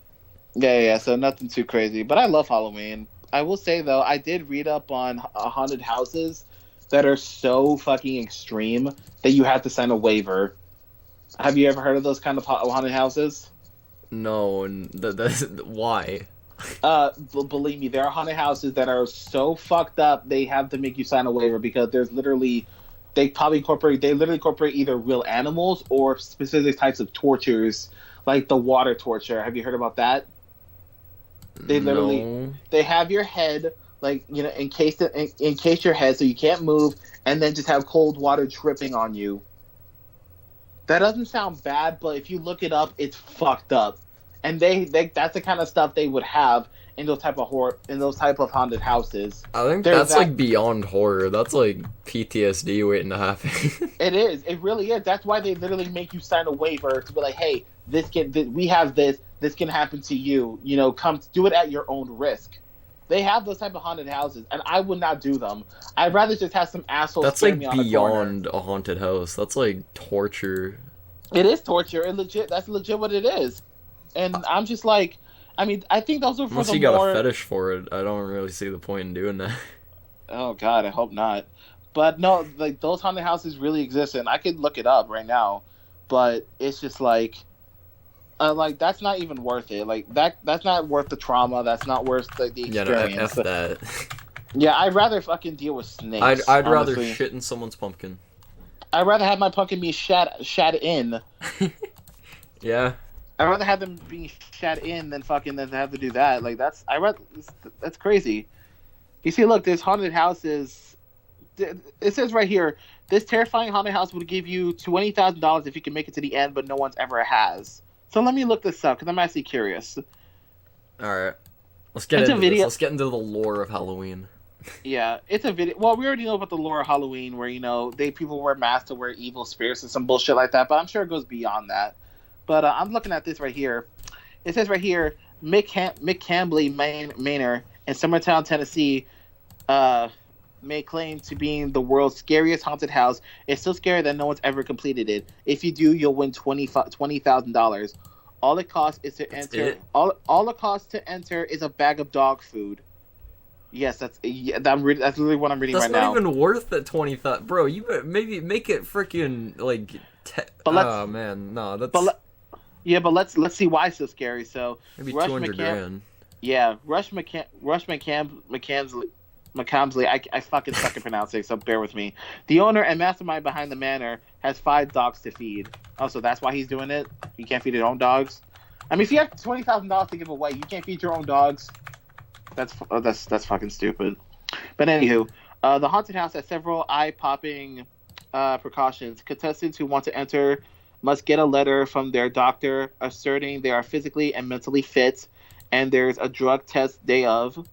Yeah. So nothing too crazy, but I love Halloween. I will say though, I did read up on haunted houses that are so fucking extreme that you have to sign a waiver. Have you ever heard of those kind of haunted houses? No, and that's why. Believe me, there are haunted houses that are so fucked up they have to make you sign a waiver because there's literally they literally incorporate either real animals or specific types of tortures, like the water torture. Have you heard about that? They literally No. they have your head like encase your head so you can't move, and then just have cold water dripping on you. That doesn't sound bad, but if you look it up, it's fucked up. And they that's the kind of stuff they would have in those type of haunted houses. I think There's that's like beyond horror. That's like PTSD waiting to happen. It is. It really is. That's why they literally make you sign a waiver to be like, hey, we have this. This can happen to you. You know, come do it at your own risk. They have those type of haunted houses, and I would not do them. I'd rather just have some asshole. That's scare like me on the beyond corner. a haunted house. That's like torture. It is torture. That's legit what it is. And I'm just like, I mean, I think those are for Unless the you got more. a fetish for it, I don't really see the point in doing that. Oh God, I hope not. But no, like those haunted houses really exist, and I could look it up right now. But it's just like that's not even worth it. Like that's not worth the trauma. That's not worth the Yeah, no, experience. F that. Yeah, I'd rather fucking deal with snakes. I'd rather honestly. shit in someone's pumpkin. I'd rather have my pumpkin be shat in. Yeah. I'd rather have them being shat in than have to do that. Like that's crazy. You see, look, there's haunted houses. It says right here, this terrifying haunted house would give you $20,000 if you can make it to the end, but no one's ever has. So let me look this up because I'm actually curious. All right. Let's get into this. Let's get into the lore of Halloween. Yeah, it's a video. Well, we already know about the lore of Halloween, where people wear masks to wear evil spirits and some bullshit like that. But I'm sure it goes beyond that. But I'm looking at this right here. It says right here, Mick Cambley Manor in Summertown, Tennessee, may claim to being the world's scariest haunted house. It's so scary that no one's ever completed it. If you do, you'll win $20,000. All it costs is to enter. All it costs to enter is a bag of dog food. Yes, that's literally what I'm reading right now. That's not even worth that 20,000, bro. You better maybe make it freaking like. Oh man, no, that's. But let's see why it's so scary. So maybe 200 grand. Yeah, Rush McCamsley. I fucking suck at pronouncing, so bear with me. The owner and mastermind behind the manor has 5 dogs to feed. Oh, so that's why he's doing it? You can't feed your own dogs? I mean, if you have $20,000 to give away, you can't feed your own dogs? That's fucking stupid. But anywho, the haunted house has several eye-popping precautions. Contestants who want to enter must get a letter from their doctor asserting they are physically and mentally fit, and there's a drug test day of.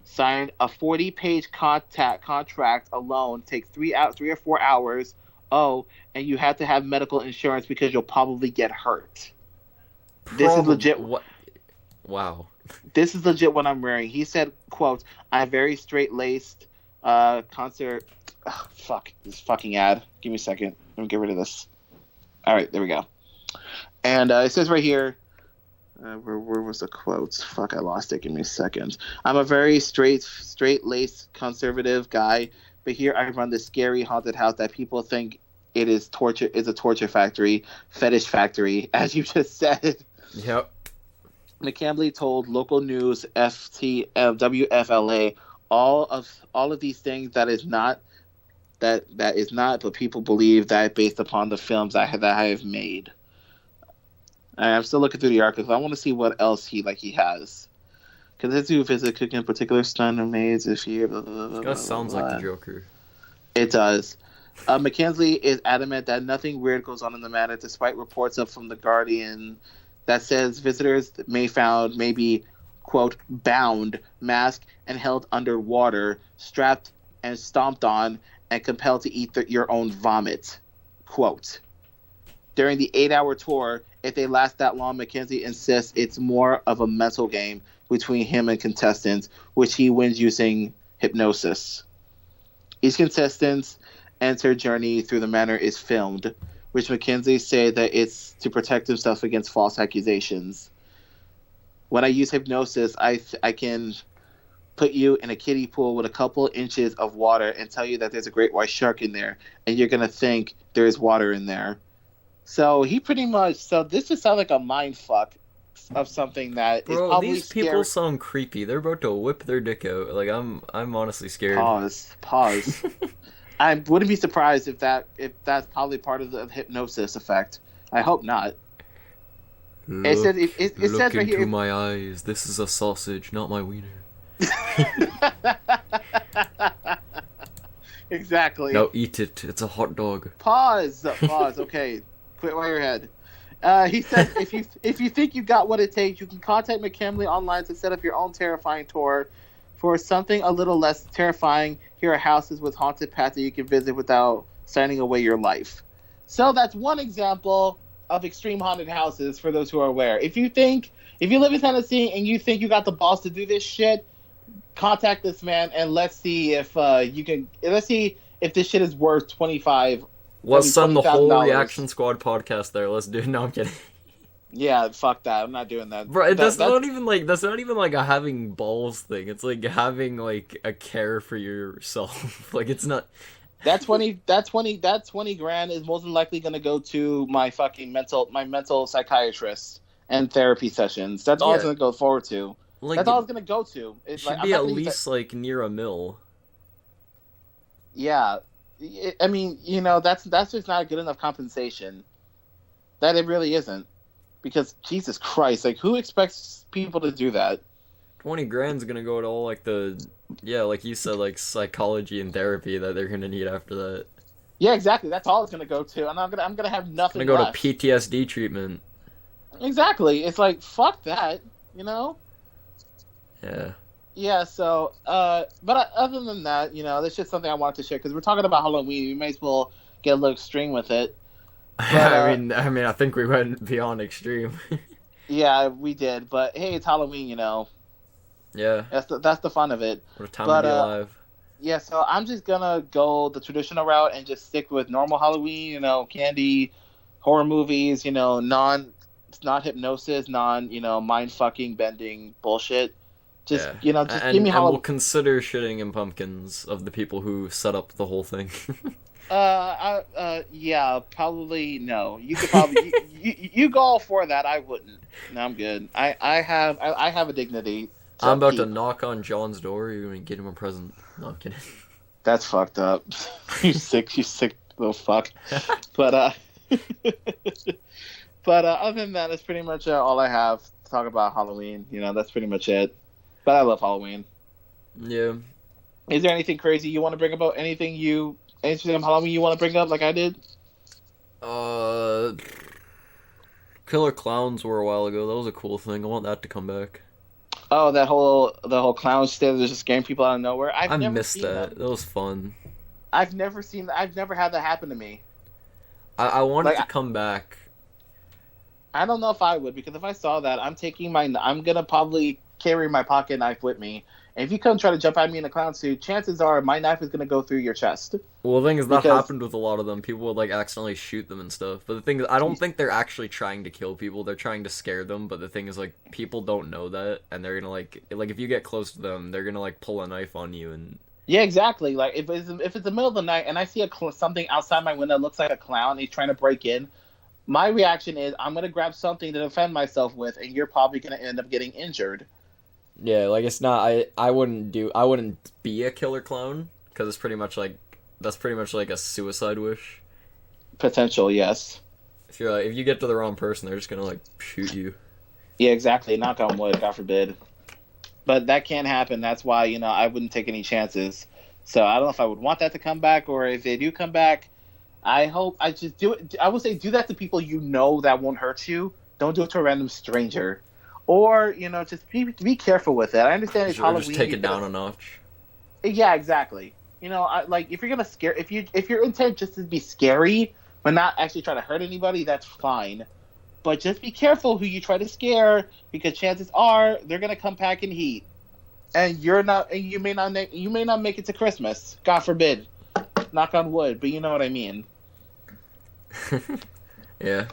Signed a 40-page contract alone takes 3 or 4 hours. Oh, and you have to have medical insurance because you'll probably get hurt. This is legit. What? Wow. This is legit what I'm wearing. He said, quote, I'm very straight-laced concert. Oh, fuck, this fucking ad. Give me a second. Let me get rid of this. All right, there we go. And it says right here, where was the quotes? Fuck, I lost it. Give me a second. I'm a very straight-laced conservative guy, but here I run this scary haunted house that people think it is a torture factory, fetish factory, as you just said. Yep. McCambley told local news WFLA all of these things that is not, but people believe that based upon the films that I have made. I'm still looking through the articles. I want to see what else he has. Because as you visit cooking in particular stun or maids if you. That sounds like the Joker. It does. McKenzie is adamant that nothing weird goes on in the matter, despite reports from the Guardian that says visitors may be, quote, bound, masked, and held underwater, strapped and stomped on, and compelled to eat your own vomit. Quote. During the 8-hour tour, if they last that long, Mackenzie insists it's more of a mental game between him and contestants, which he wins using hypnosis. Each contestant's enter journey through the manor is filmed, which Mackenzie said that it's to protect himself against false accusations. When I use hypnosis, I can put you in a kiddie pool with a couple inches of water and tell you that there's a great white shark in there, and you're going to think there's water in there. So he pretty much, so this just sounds like a mind fuck of something that is probably these scary. people sound creepy. They're about to whip their dick out. Like, I'm honestly scared. Pause. I wouldn't be surprised if that's probably part of the hypnosis effect. I hope not. Look, it says look right into here, my eyes. This is a sausage, not my wiener. Exactly. Now eat it. It's a hot dog. Pause. Okay, quit while you're ahead. He says if you think you got what it takes, you can contact McKinley online to set up your own terrifying tour. For something a little less terrifying, here are houses with haunted paths that you can visit without signing away your life. So that's one example of extreme haunted houses for those who are aware. If you live in Tennessee and you think you got the balls to do this shit, contact this man and let's see if this shit is worth 25. Let's send the whole $20,000. Reaction Squad podcast there. Let's do it. No, I'm kidding. Yeah, fuck that. I'm not doing that. Bro, that's not even like a having balls thing. It's like having like a care for yourself. Like it's not. That 20 grand is most likely gonna go to my mental psychiatrist and therapy sessions. That's all it's gonna go forward to. Like, that's all it's gonna go to. It should be at least like near $1 million. Yeah, I mean, that's just not good enough compensation. That it really isn't. Because Jesus Christ, like who expects people to do that? 20 grand's gonna go to all like like you said, like psychology and therapy that they're gonna need after that. Yeah, exactly. That's all it's gonna go to, and I'm gonna have nothing. It's gonna go to PTSD treatment. Exactly. It's like fuck that, Yeah. Yeah. So, but other than that, that's just something I wanted to share because we're talking about Halloween. We may as well get a little extreme with it. But, I mean, I think we went beyond extreme. Yeah, we did. But hey, it's Halloween, Yeah. That's the fun of it. What a time to be alive. Yeah, so I'm just gonna go the traditional route and just stick with normal Halloween. Candy, horror movies. Not hypnosis, mind fucking bending bullshit. Just just give me Halloween. And we'll consider shitting in pumpkins of the people who set up the whole thing. Yeah, probably no. You could probably you go all for that. I wouldn't. No, I'm good. I have a dignity. I'm about to knock on John's door. You're gonna get him a present. No, I'm kidding. That's fucked up. you sick little fuck. But other than that, that's pretty much all I have to talk about Halloween. That's pretty much it. But I love Halloween. Yeah. Is there anything crazy you want to bring about? Anything on Halloween you want to bring up like I did? Killer Clowns were a while ago. That was a cool thing. I want that to come back. Oh, the whole clown shit that's just scaring people out of nowhere. I missed that. That was fun. I've never had that happen to me. I want it to come back. I don't know if I would, because if I saw that, I'm gonna probably carry my pocket knife with me. And if you come try to jump at me in a clown suit, chances are my knife is gonna go through your chest. Well, the thing is, that happened with a lot of them. People would accidentally shoot them and stuff. But the thing is, I don't think they're actually trying to kill people. They're trying to scare them. But the thing is, people don't know that, and they're gonna if you get close to them, they're gonna pull a knife on you and. Yeah, exactly. Like if it's the middle of the night and I see something outside my window that looks like a clown, and he's trying to break in. My reaction is I'm gonna grab something to defend myself with, and you're probably gonna end up getting injured. Yeah, it's not. I wouldn't be a killer clown because it's pretty much that's pretty much like a suicide wish. Potential, yes. If you get to the wrong person, they're just gonna shoot you. Yeah, exactly. Knock on wood, God forbid. But that can't happen. That's why I wouldn't take any chances. So I don't know if I would want that to come back, or if they do come back, I hope I just do it. I would say do that to people that won't hurt you. Don't do it to a random stranger. Or, just be careful with it. I understand it's Halloween. Just take it down a notch. Yeah, exactly. like if you're gonna scare, if your intent just to be scary, but not actually try to hurt anybody, that's fine. But just be careful who you try to scare, because chances are they're gonna come back in heat, and you may not make it to Christmas. God forbid. Knock on wood, but you know what I mean. Yeah.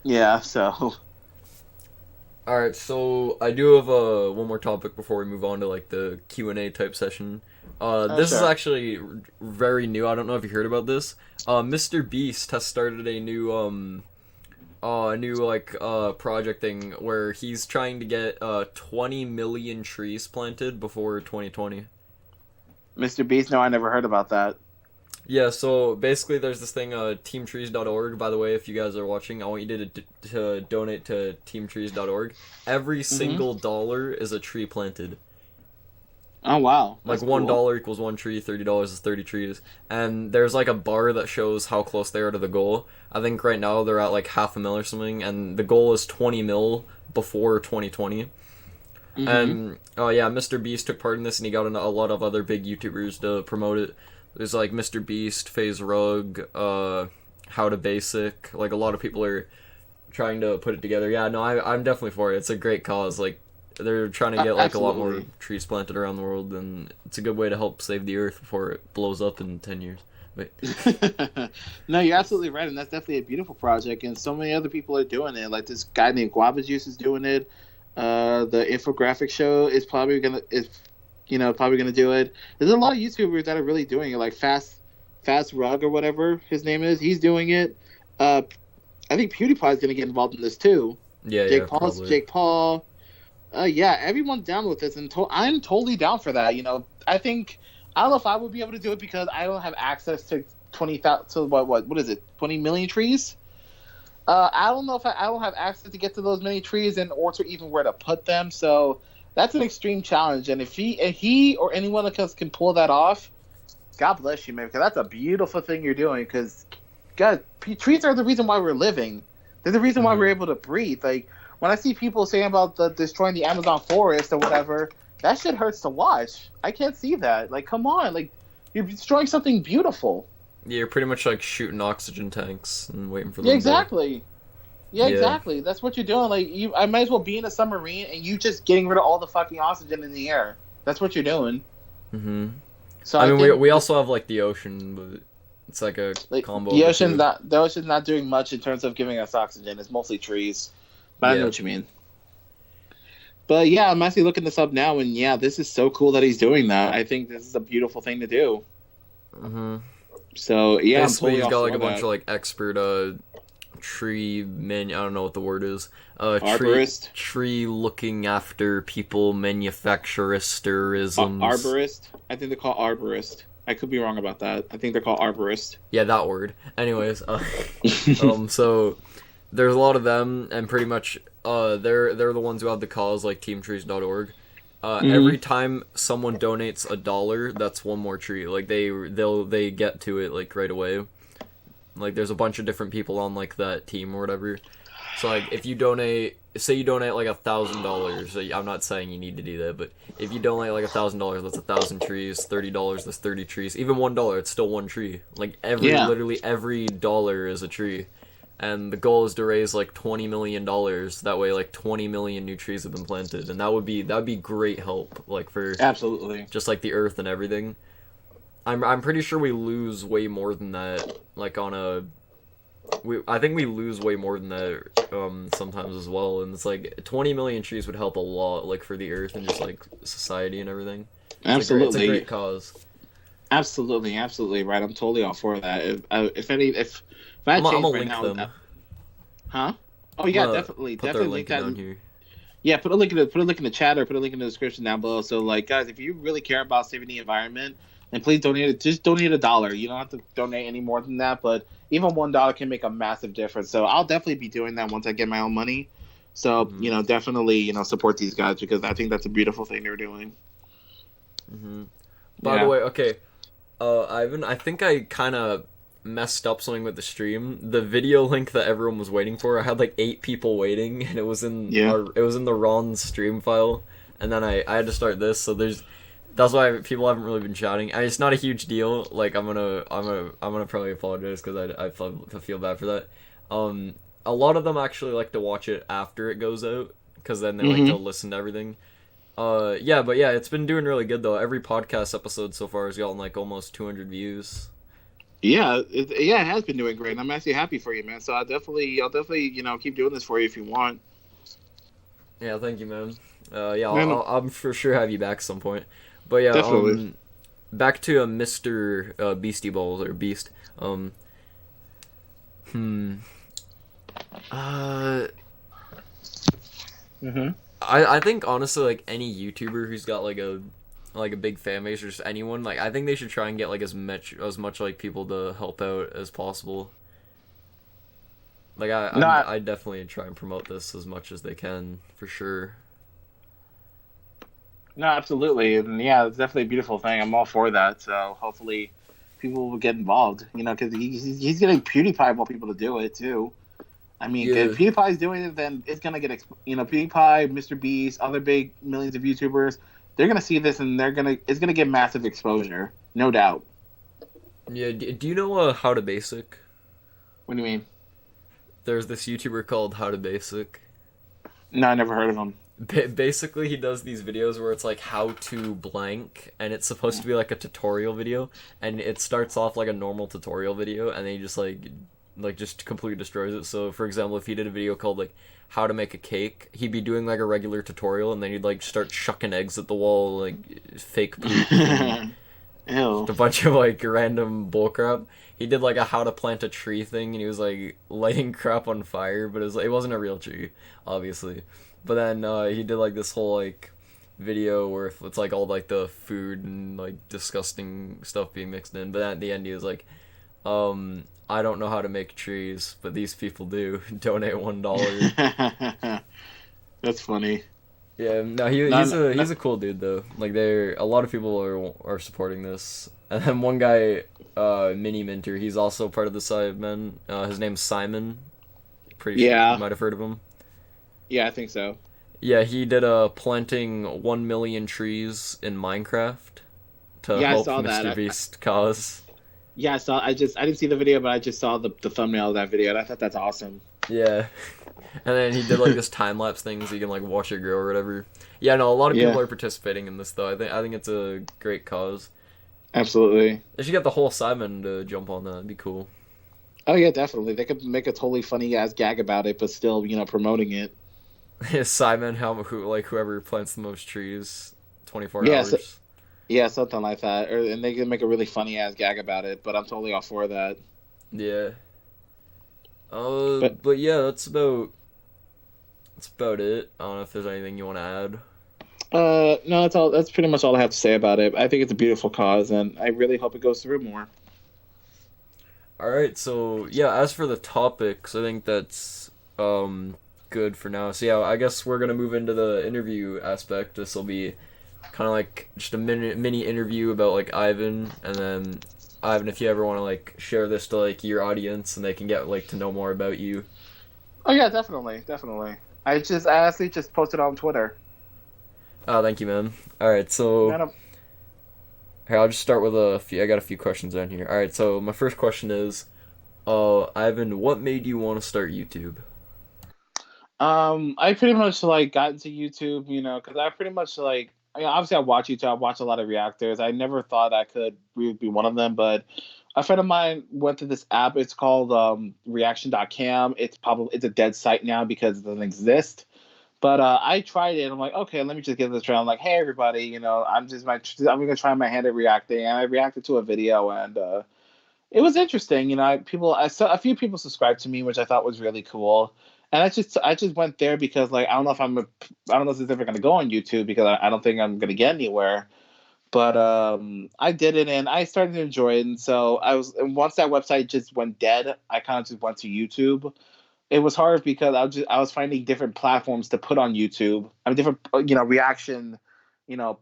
Yeah. So. All right, so I do have one more topic before we move on to like the Q&A type session. This is actually very new. I don't know if you heard about this. Mr. Beast has started a new project thing where he's trying to get 20 million trees planted before 2020. Mr. Beast? No, I never heard about that. Yeah, so basically there's this thing, teamtrees.org. By the way, if you guys are watching, I want you to donate to teamtrees.org. Every single dollar is a tree planted. Oh, wow. That's like $1 equals 1 tree, $30 is 30 trees. And there's like a bar that shows how close they are to the goal. I think right now they're at like $500,000 or something, and the goal is 20 mil before 2020. And, yeah, Mr. Beast took part in this, and he got a lot of other big YouTubers to promote it. There's like Mr. Beast, FaZe Rug, How to Basic. Like a lot of people are trying to put it together. Yeah, no, I'm definitely for it. It's a great cause. Like they're trying to get like a lot more trees planted around the world, and it's a good way to help save the earth before it blows up in 10 years. Wait. No, you're absolutely right, and that's definitely a beautiful project. And so many other people are doing it. Like this guy named Guava Juice is doing it. The infographic show is probably gonna do it. There's a lot of YouTubers that are really doing it, like Fast Rug or whatever his name is. He's doing it. I think PewDiePie's gonna get involved in this too. Yeah, Jake Paul. Yeah, everyone's down with this, and I'm totally down for that. I don't know if I would be able to do it because I don't have access to 20,000. So what is it? 20 million trees? I don't know if I don't have access to get to those many trees or to even where to put them. So that's an extreme challenge, and if he or anyone else can pull that off, God bless you, man, because that's a beautiful thing you're doing. Because, God, trees are the reason why we're living. They're the reason why we're able to breathe. Like when I see people saying about destroying the Amazon forest or whatever, that shit hurts to watch. I can't see that. Like, come on, like you're destroying something beautiful. Yeah, you're pretty much like shooting oxygen tanks and waiting for them. Yeah, exactly. Yeah, exactly. That's what you're doing. Like, I might as well be in a submarine and you just getting rid of all the fucking oxygen in the air. That's what you're doing. So I mean, we also have like the ocean, but it's like a combo. The ocean's not doing much in terms of giving us oxygen. It's mostly trees. But I know what you mean. But yeah, I'm actually looking this up now, and yeah, this is so cool that he's doing that. I think this is a beautiful thing to do. So yeah, basically he's got like a bunch of like expert tree I don't know what the word is. Arborist. Tree looking after people manufacturism. Arborist. I think they're called arborist. I could be wrong about that. I think they're called arborist. Yeah, that word. Anyways, so there's a lot of them, and pretty much they're the ones who have the cause, like teamtrees.org. Every time someone donates $1, that's one more tree. Like they get to it like right away. Like there's a bunch of different people on like that team or whatever. So like if you donate, say you donate like $1,000, I'm not saying you need to do that, but if you donate like $1,000, that's 1,000 trees. $30, that's 30 trees. Even $1, it's still one tree. Like literally every dollar is a tree. And the goal is to raise like $20 million. That way, like 20 million new trees have been planted, and that would be great help, like for absolutely just like the earth and everything. I'm pretty sure we lose way more than that. Like I think we lose way more than that sometimes as well. And it's like 20 million trees would help a lot, like for the earth and just like society and everything. Absolutely, it's a great cause. Absolutely right. I'm totally all for that. If I I'm gonna link them. Huh? Oh yeah, definitely. Put their link down here. Yeah, put a link in the chat or put a link in the description down below. So like, guys, if you really care about saving the environment, then please donate it. Just donate $1. You don't have to donate any more than that, but even $1 can make a massive difference. So I'll definitely be doing that once I get my own money. So definitely support these guys because I think that's a beautiful thing they're doing. By the way, okay, Ivan, I think I kind of messed up something with the stream. The video link that everyone was waiting for, I had like 8 people waiting, and it was in the wrong stream file, and then I had to start this. So That's why people haven't really been shouting. And it's not a huge deal. Like I'm gonna probably apologize because I feel bad for that. Um, a lot of them actually like to watch it after it goes out because then they like to Hmm. listen to everything. Yeah, but yeah, it's been doing really good though. Every podcast episode so far has gotten like almost 200 views. Yeah, it has been doing great. And I'm actually happy for you, man. So I'll definitely, keep doing this for you if you want. Yeah, thank you, man. Yeah, Man, I'm for sure have you back some point. But yeah, definitely. back to Mr. Beastie Balls or Beast. Um, hmm. Uh, Hmm. I think honestly, like any YouTuber who's got like a big fan base or just anyone, like I think they should try and get like as much like people to help out as possible. Like Not I definitely try and promote this as much as they can for sure. No, absolutely, and yeah, it's definitely a beautiful thing. I'm all for that. So hopefully, people will get involved. Because he's getting PewDiePie more people to do it too. I mean, Yeah, if PewDiePie's doing it, then it's gonna get PewDiePie, Mr. Beast, other big millions of YouTubers. They're gonna see this and it's gonna get massive exposure, no doubt. yeah. Do you know How to Basic? What do you mean? There's this YouTuber called How to Basic. No, I never heard of him. Basically, he does these videos where it's like how to blank, and it's supposed to be like a tutorial video, and it starts off like a normal tutorial video, and then he just like just completely destroys it. So, for example, if he did a video called like how to make a cake, he'd be doing like a regular tutorial, and then he'd like start chucking eggs at the wall, like fake poop and Ew. just a bunch of like random bullcrap. He did like a how to plant a tree thing, and he was like lighting crap on fire, but it wasn't a real tree, obviously. But then he did like this whole like video where it's like all like the food and like disgusting stuff being mixed in. But then at the end he was like, I don't know how to make trees, but these people do. Donate $1. That's funny. Yeah, no, No, he's a cool dude though. Like a lot of people are supporting this. And then one guy, Mini Minter, he's also part of the Sidemen. His name's Simon. Pretty sure you yeah, might have heard of him. yeah, I think so. Yeah, he did planting 1 million trees in Minecraft to Yeah, I help saw that. Mr. Beast cause. Yeah, I saw. I didn't see the video, but I just saw the thumbnail of that video, and I thought that's awesome. Yeah. And then he did like this time lapse thing so you can like watch it grow or whatever. Yeah, no, a lot of people Yeah, are participating in this though. I think it's a great cause. absolutely. They should get the whole Simon to jump on that. It'd be cool. Oh yeah, definitely. They could make a totally funny ass gag about it, but still, promoting it. Simon, whoever plants the most trees, 24 Yeah, so, hours. yeah, something like that. And they can make a really funny ass gag about it. But I'm totally all for that. Yeah. But But yeah, that's about it. I don't know if there's anything you want to add. no, that's all. That's pretty much all I have to say about it. I think it's a beautiful cause, and I really hope it goes through more. All right, so yeah, as for the topics, I think that's good for now. So yeah, I guess we're gonna move into the interview aspect. This will be kind of like just a mini interview about like Ivan, and then Ivan, if you ever want to like share this to like your audience, and they can get like to know more about you. Oh yeah, definitely, definitely. I honestly just posted on Twitter. Oh, thank you, man. All right, so Man, here I'll just start with a few. I got a few questions on here. All right, so my first question is, Ivan, what made you want to start YouTube? I pretty much like got into YouTube, because I pretty much like. Obviously, I watch YouTube. I watch a lot of reactors. I never thought I could really be one of them, but a friend of mine went to this app. It's called Reaction.cam. It's a dead site now because it doesn't exist. But I tried it. I'm like, okay, let me just give this a try. I'm like, hey everybody, I'm gonna try my hand at reacting, and I reacted to a video, and it was interesting. I saw a few people subscribed to me, which I thought was really cool. And I just went there because like I don't know if it's ever gonna go on YouTube because I don't think I'm gonna get anywhere. But I did it and I started to enjoy it. And once that website just went dead, I kind of just went to YouTube. It was hard because I was finding different platforms to put on YouTube. I mean, different reaction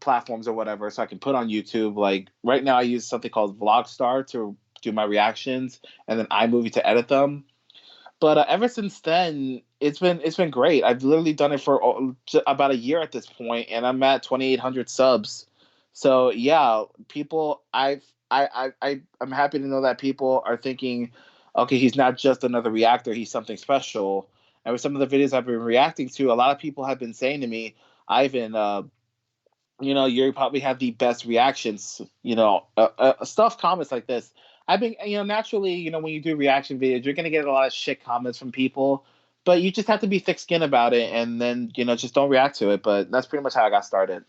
platforms or whatever, so I can put on YouTube. Like right now, I use something called Vlogstar to do my reactions, and then iMovie to edit them. But ever since then, it's been great. I've literally done it for about a year at this point, and I'm at 2,800 subs. So yeah, people, I'm happy to know that people are thinking, okay, he's not just another reactor, he's something special. And with some of the videos I've been reacting to, a lot of people have been saying to me, Ivan, you probably have the best reactions, stuff, comments like this. I've been, naturally, when you do reaction videos, you're going to get a lot of shit comments from people, but you just have to be thick skinned about it and then, just don't react to it. But that's pretty much how I got started.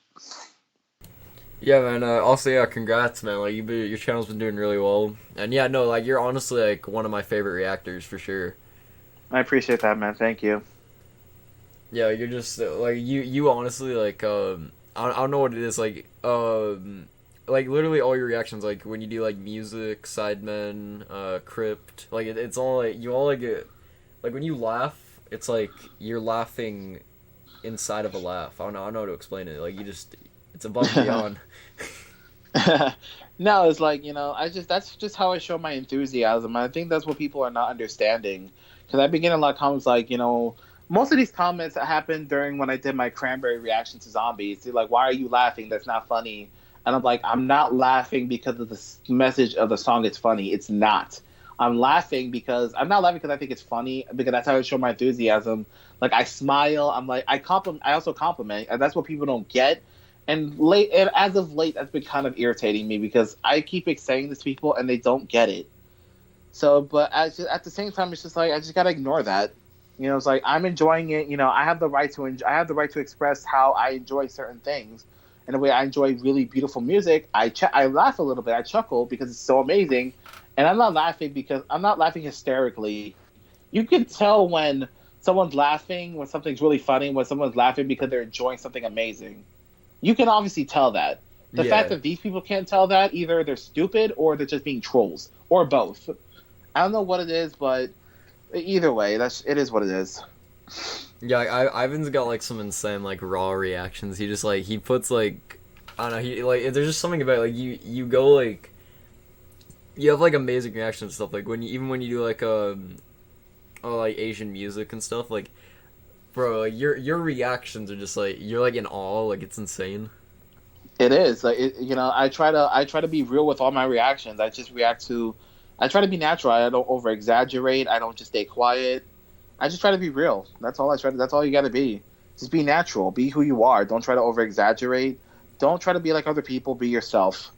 Yeah, man. Also, yeah, congrats, man. Like, your channel's been doing really well, and yeah, no, like, you're honestly like one of my favorite reactors for sure. I appreciate that, man. Thank you. Yeah, you're just like you honestly like I don't know what it is like literally all your reactions like when you do like music, Sidemen, Crypt, like it's all like you all like when you laugh, it's like you're laughing inside of a laugh. I don't know how to explain it. Like you just it's above and beyond. No, it's like, that's just how I show my enthusiasm. I think that's what people are not understanding. Because I've been getting a lot of comments like, most of these comments happened during when I did my cranberry reaction to zombies. They're like, why are you laughing? That's not funny. And I'm like, I'm not laughing because of the message of the song. It's funny. It's not. I'm not laughing because I think it's funny, because that's how I show my enthusiasm. Like, I smile. I'm like, I also compliment. And that's what people don't get. And as of late, that's been kind of irritating me because I keep saying this to people and they don't get it. So, but at the same time, it's just like I just gotta ignore that. It's like I'm enjoying it. I have the right to I have the right to express how I enjoy certain things. And the way I enjoy really beautiful music, I laugh a little bit, I chuckle because it's so amazing, and I'm not laughing hysterically. You can tell when someone's laughing when something's really funny, when someone's laughing because they're enjoying something amazing. You can obviously tell that. The fact Yeah. that these people can't tell that, either they're stupid or they're just being trolls, or both. I don't know what it is, but either way, it is what it is. Yeah, Ivan's got like some insane like raw reactions. He just like he puts like I don't know, he like there's just something about it, like you go like you have like amazing reactions and stuff like when you even when you do like like Asian music and stuff like bro, like your reactions are just like you're like in awe, like it's insane. It is like I try to be real with all my reactions. I try to be natural. I don't over exaggerate. I don't just stay quiet. I just try to be real. That's all you got to be. Just be natural. Be who you are. Don't try to over exaggerate. Don't try to be like other people. Be yourself.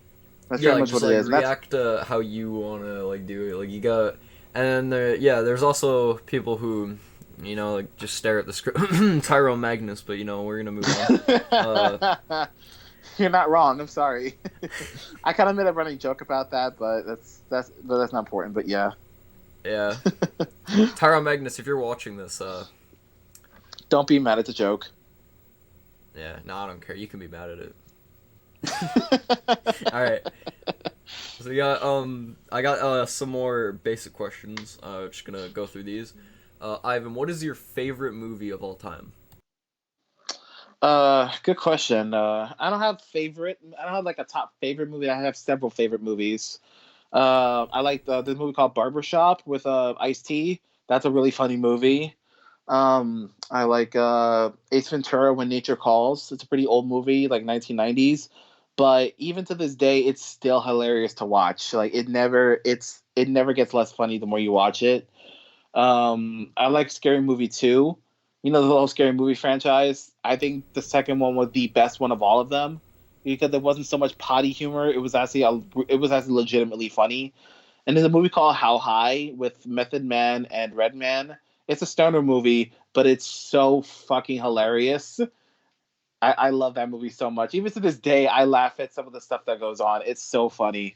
That's Yeah, pretty like much just what it like is. And that's react to how you wanna like do it. Like you got, and then yeah, there's also people who, like just stare at the script. Tyrone Magnus, but we're gonna move on. You're not wrong. I'm sorry. I kind of made a running joke about that, but that's not important. But yeah. Yeah, Tyrone Magnus, if you're watching this, Don't be mad at the joke. yeah, no, I don't care. You can be mad at it. All right. So I got some more basic questions. Just gonna go through these. Ivan, what is your favorite movie of all time? Good question. I don't have like a top favorite movie. I have several favorite movies. I like this movie called Barbershop with Ice T. That's a really funny movie. I like Ace Ventura: When Nature Calls. It's a pretty old movie, like 1990s, but even to this day, it's still hilarious to watch. Like it never gets less funny the more you watch it. I like Scary Movie 2. The whole Scary Movie franchise. I think the second one was the best one of all of them because there wasn't so much potty humor. It was actually legitimately funny. And there's a movie called How High with Method Man and Redman. It's a stoner movie, but it's so fucking hilarious. I love that movie so much. Even to this day, I laugh at some of the stuff that goes on. It's so funny.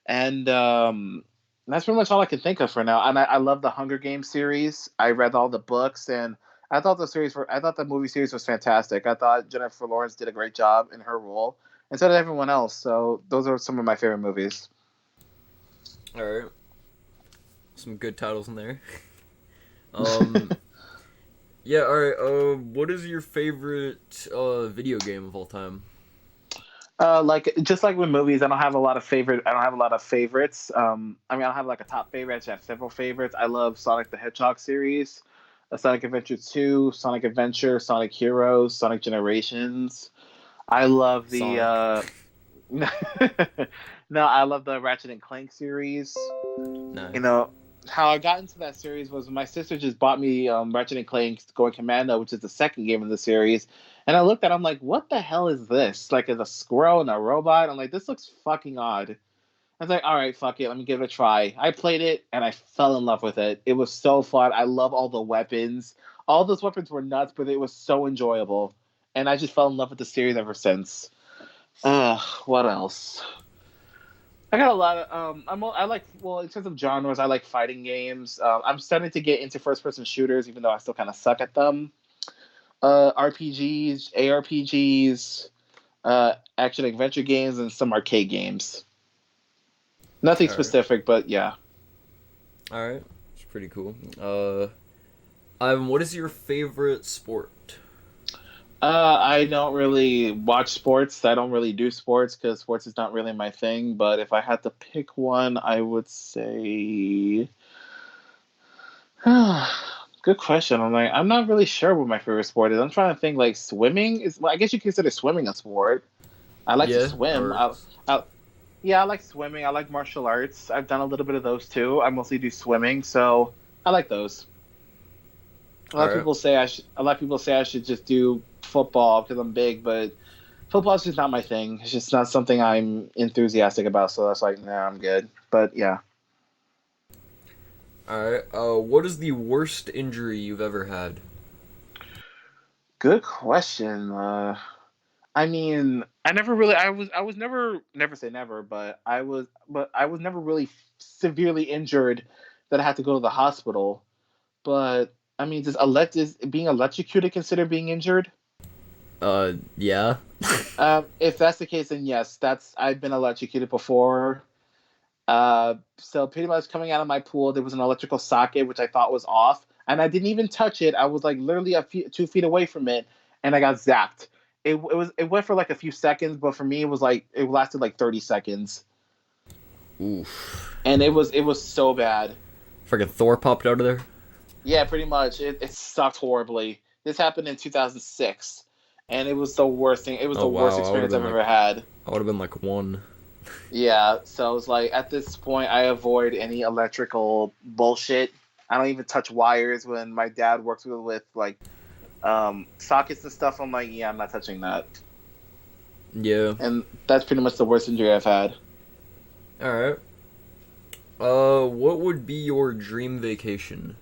And that's pretty much all I can think of for now. And I love the Hunger Games series. I read all the books, and I thought the movie series was fantastic. I thought Jennifer Lawrence did a great job in her role, and so did everyone else. So those are some of my favorite movies. All right, some good titles in there. Um, yeah. All right. What is your favorite video game of all time? Like just like with movies, I don't have a lot of favorite. I don't have a lot of favorites. I don't have like a top favorite. I just have several favorites. I love Sonic the Hedgehog series, Sonic Adventure 2, Sonic Adventure, Sonic Heroes, Sonic Generations. I love the Sonic. No, I love the Ratchet and Clank series. You Nice. know, how I got into that series was my sister just bought me Ratchet and Clank Going Commando, which is the second game in the series. And I looked at it, I'm like, what the hell is this? Like, it's a squirrel and a robot. I'm like, this looks fucking odd. I was like, all right, fuck it, let me give it a try. I played it and I fell in love with it. It was so fun. I love all the weapons. All those weapons were nuts, but it was so enjoyable. And I just fell in love with the series ever since. What else? I got a lot of I like, well, in terms of genres, I like fighting games. I'm starting to get into first person shooters, even though I still kind of suck at them. RPGs, ARPGs, action adventure games, and some arcade games. Nothing All right. specific, but yeah. All right. It's pretty cool. Ivan, what is your favorite sport? I don't really watch sports. I don't really do sports because sports is not really my thing. But if I had to pick one, I would say. Good question. I'm not really sure what my favorite sport is. I'm trying to think. Like swimming is. Well, I guess you consider swimming a sport. I like to Yeah, that swim. works. Yeah, I like swimming. I like martial arts. I've done a little bit of those too. I mostly do swimming, so I like those. A lot All of right. people say I should. A lot of people say I should just do football because I'm big, but football is just not my thing. It's just not something I'm enthusiastic about. So that's like, nah, I'm good. But yeah, All right. What is the worst injury you've ever had? good question. I mean, I never really. I was never say never, but I was never really severely injured that I had to go to the hospital. But I mean, is being electrocuted considered being injured? Yeah. If that's the case, then yes, that's I've been electrocuted before. So pretty much coming out of my pool, there was an electrical socket which I thought was off, and I didn't even touch it. I was like literally 2 feet away from it, and I got zapped. It went for like a few seconds, but for me, it was like it lasted like 30 seconds, Oof. and it was so bad. Freaking Thor popped out of there. Yeah, pretty much. It sucked horribly. This happened in 2006, and it was the worst thing. It was Oh the worst wow, experience I've ever had. I would have been like one. Yeah, so it's like at this point, I avoid any electrical bullshit. I don't even touch wires when my dad works with like sockets and stuff. I'm like, yeah, I'm not touching that. Yeah. And that's pretty much the worst injury I've had. All right. What would be your dream vacation?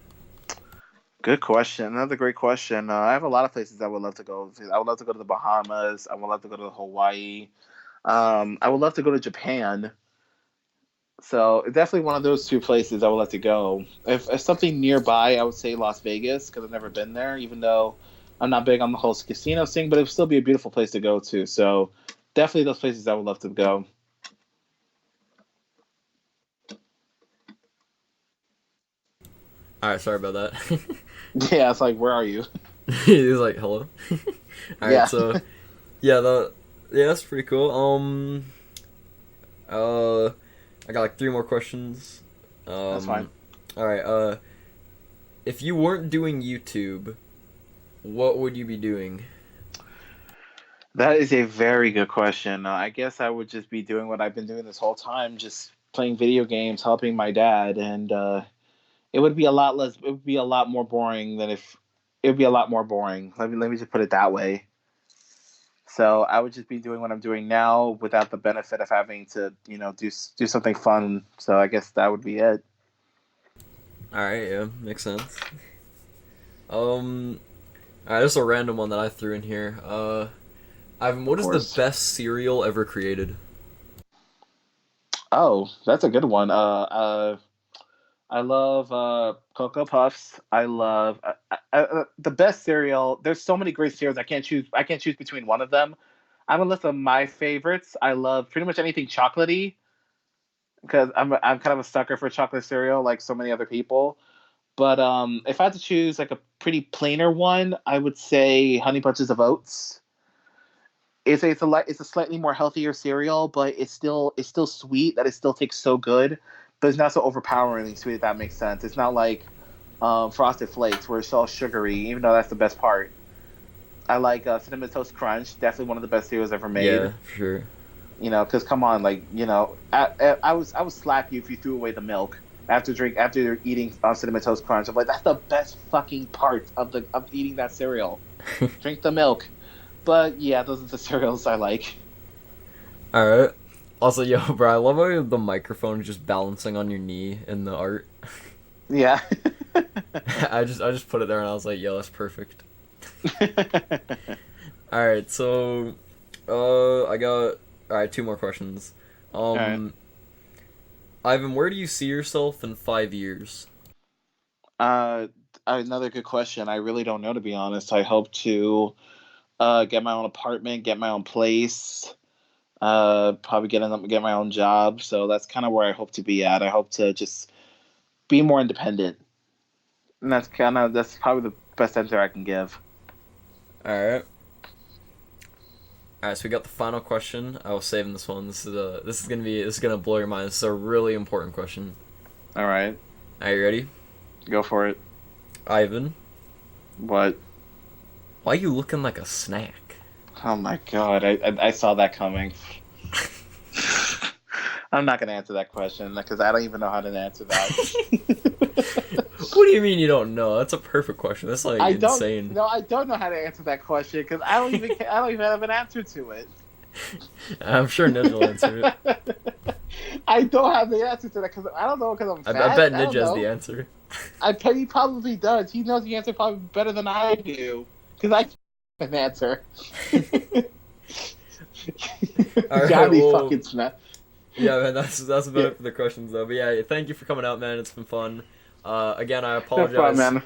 Good question. Another great question. I have a lot of places I would love to go. I would love to go to the Bahamas. I would love to go to Hawaii. I would love to go to Japan. So definitely one of those two places I would like to go. If something nearby, I would say Las Vegas because I've never been there. Even though I'm not big on the whole casino thing, but it would still be a beautiful place to go to. So definitely those places I would love to go. All right, sorry about that. Yeah, it's like, where are you? He's like, hello. All right, Yeah, so yeah, yeah, that's pretty cool. Uh, I got like three more questions. that's fine. All right. If you weren't doing YouTube, what would you be doing? That is a very good question. I guess I would just be doing what I've been doing this whole time, just playing video games, helping my dad, and it would be a lot less. It would be a lot more boring than if it would be a lot more boring. Let me just put it that way. So I would just be doing what I'm doing now without the benefit of having to, do something fun. So I guess that would be it. All right, yeah, makes sense. All right, just a random one that I threw in here. Ivan, Of what is the course. best cereal ever created? Oh, that's a good one. I love Cocoa Puffs. I love the best cereal. There's so many great cereals. I can't choose. I can't choose between one of them. I'm gonna list of my favorites. I love pretty much anything chocolatey because I'm kind of a sucker for chocolate cereal, like so many other people. But if I had to choose like a pretty plainer one, I would say Honey Bunches of Oats. It's a slightly more healthier cereal, but it's still sweet. That it still tastes so good, but it's not so overpoweringly sweet. If that makes sense. It's not like Frosted Flakes where it's all sugary, even though that's the best part. I like Cinnamon Toast Crunch. Definitely one of the best cereals ever made. Yeah, for sure. You know, because come on, like, you know, I would slap you if you threw away the milk after you're eating cinnamon toast crunch. I'm like, that's the best fucking part of eating that cereal. Drink the milk. But yeah, those are the cereals I like. All right. Also, yo, bro, I love how the microphone is just balancing on your knee in the art. Yeah. I just put it there and I was like, yo, that's perfect. All right, so I got all right, two more questions. All right. Um, Ivan, where do you see yourself in 5 years? Uh, Another good question. I really don't know, to be honest. I hope to get my own apartment, get my own place, probably get my own job. So that's kind of where I hope to be at. I hope to just be more independent, and that's probably the best answer I can give. All right. All right, so we got the final question. I was saving this one. This is gonna blow your mind. This is a really important question. All right, Are you ready, go for it. Ivan? What? Why you looking like a snack? Oh my god, I saw that coming. I'm not gonna answer that question because I don't even know how to answer that. What do you mean you don't know? That's a perfect question. That's like insane. I don't know how to answer that question because I don't even have an answer to it. I'm sure Ninja will answer it. I don't have the answer to that because I don't know because I'm fat. I bet Ninja has the answer. I bet he probably does. He knows the answer probably better than I do because I have an answer. All right, Gotta be well, fucking snap. yeah, man, that's about it for the questions though. But yeah, thank you for coming out, man. It's been fun. Again, I No apologize. problem, man.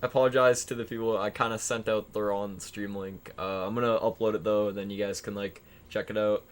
I apologize to the people. I kind of sent out the wrong stream link. I'm gonna upload it though, then you guys can like check it out.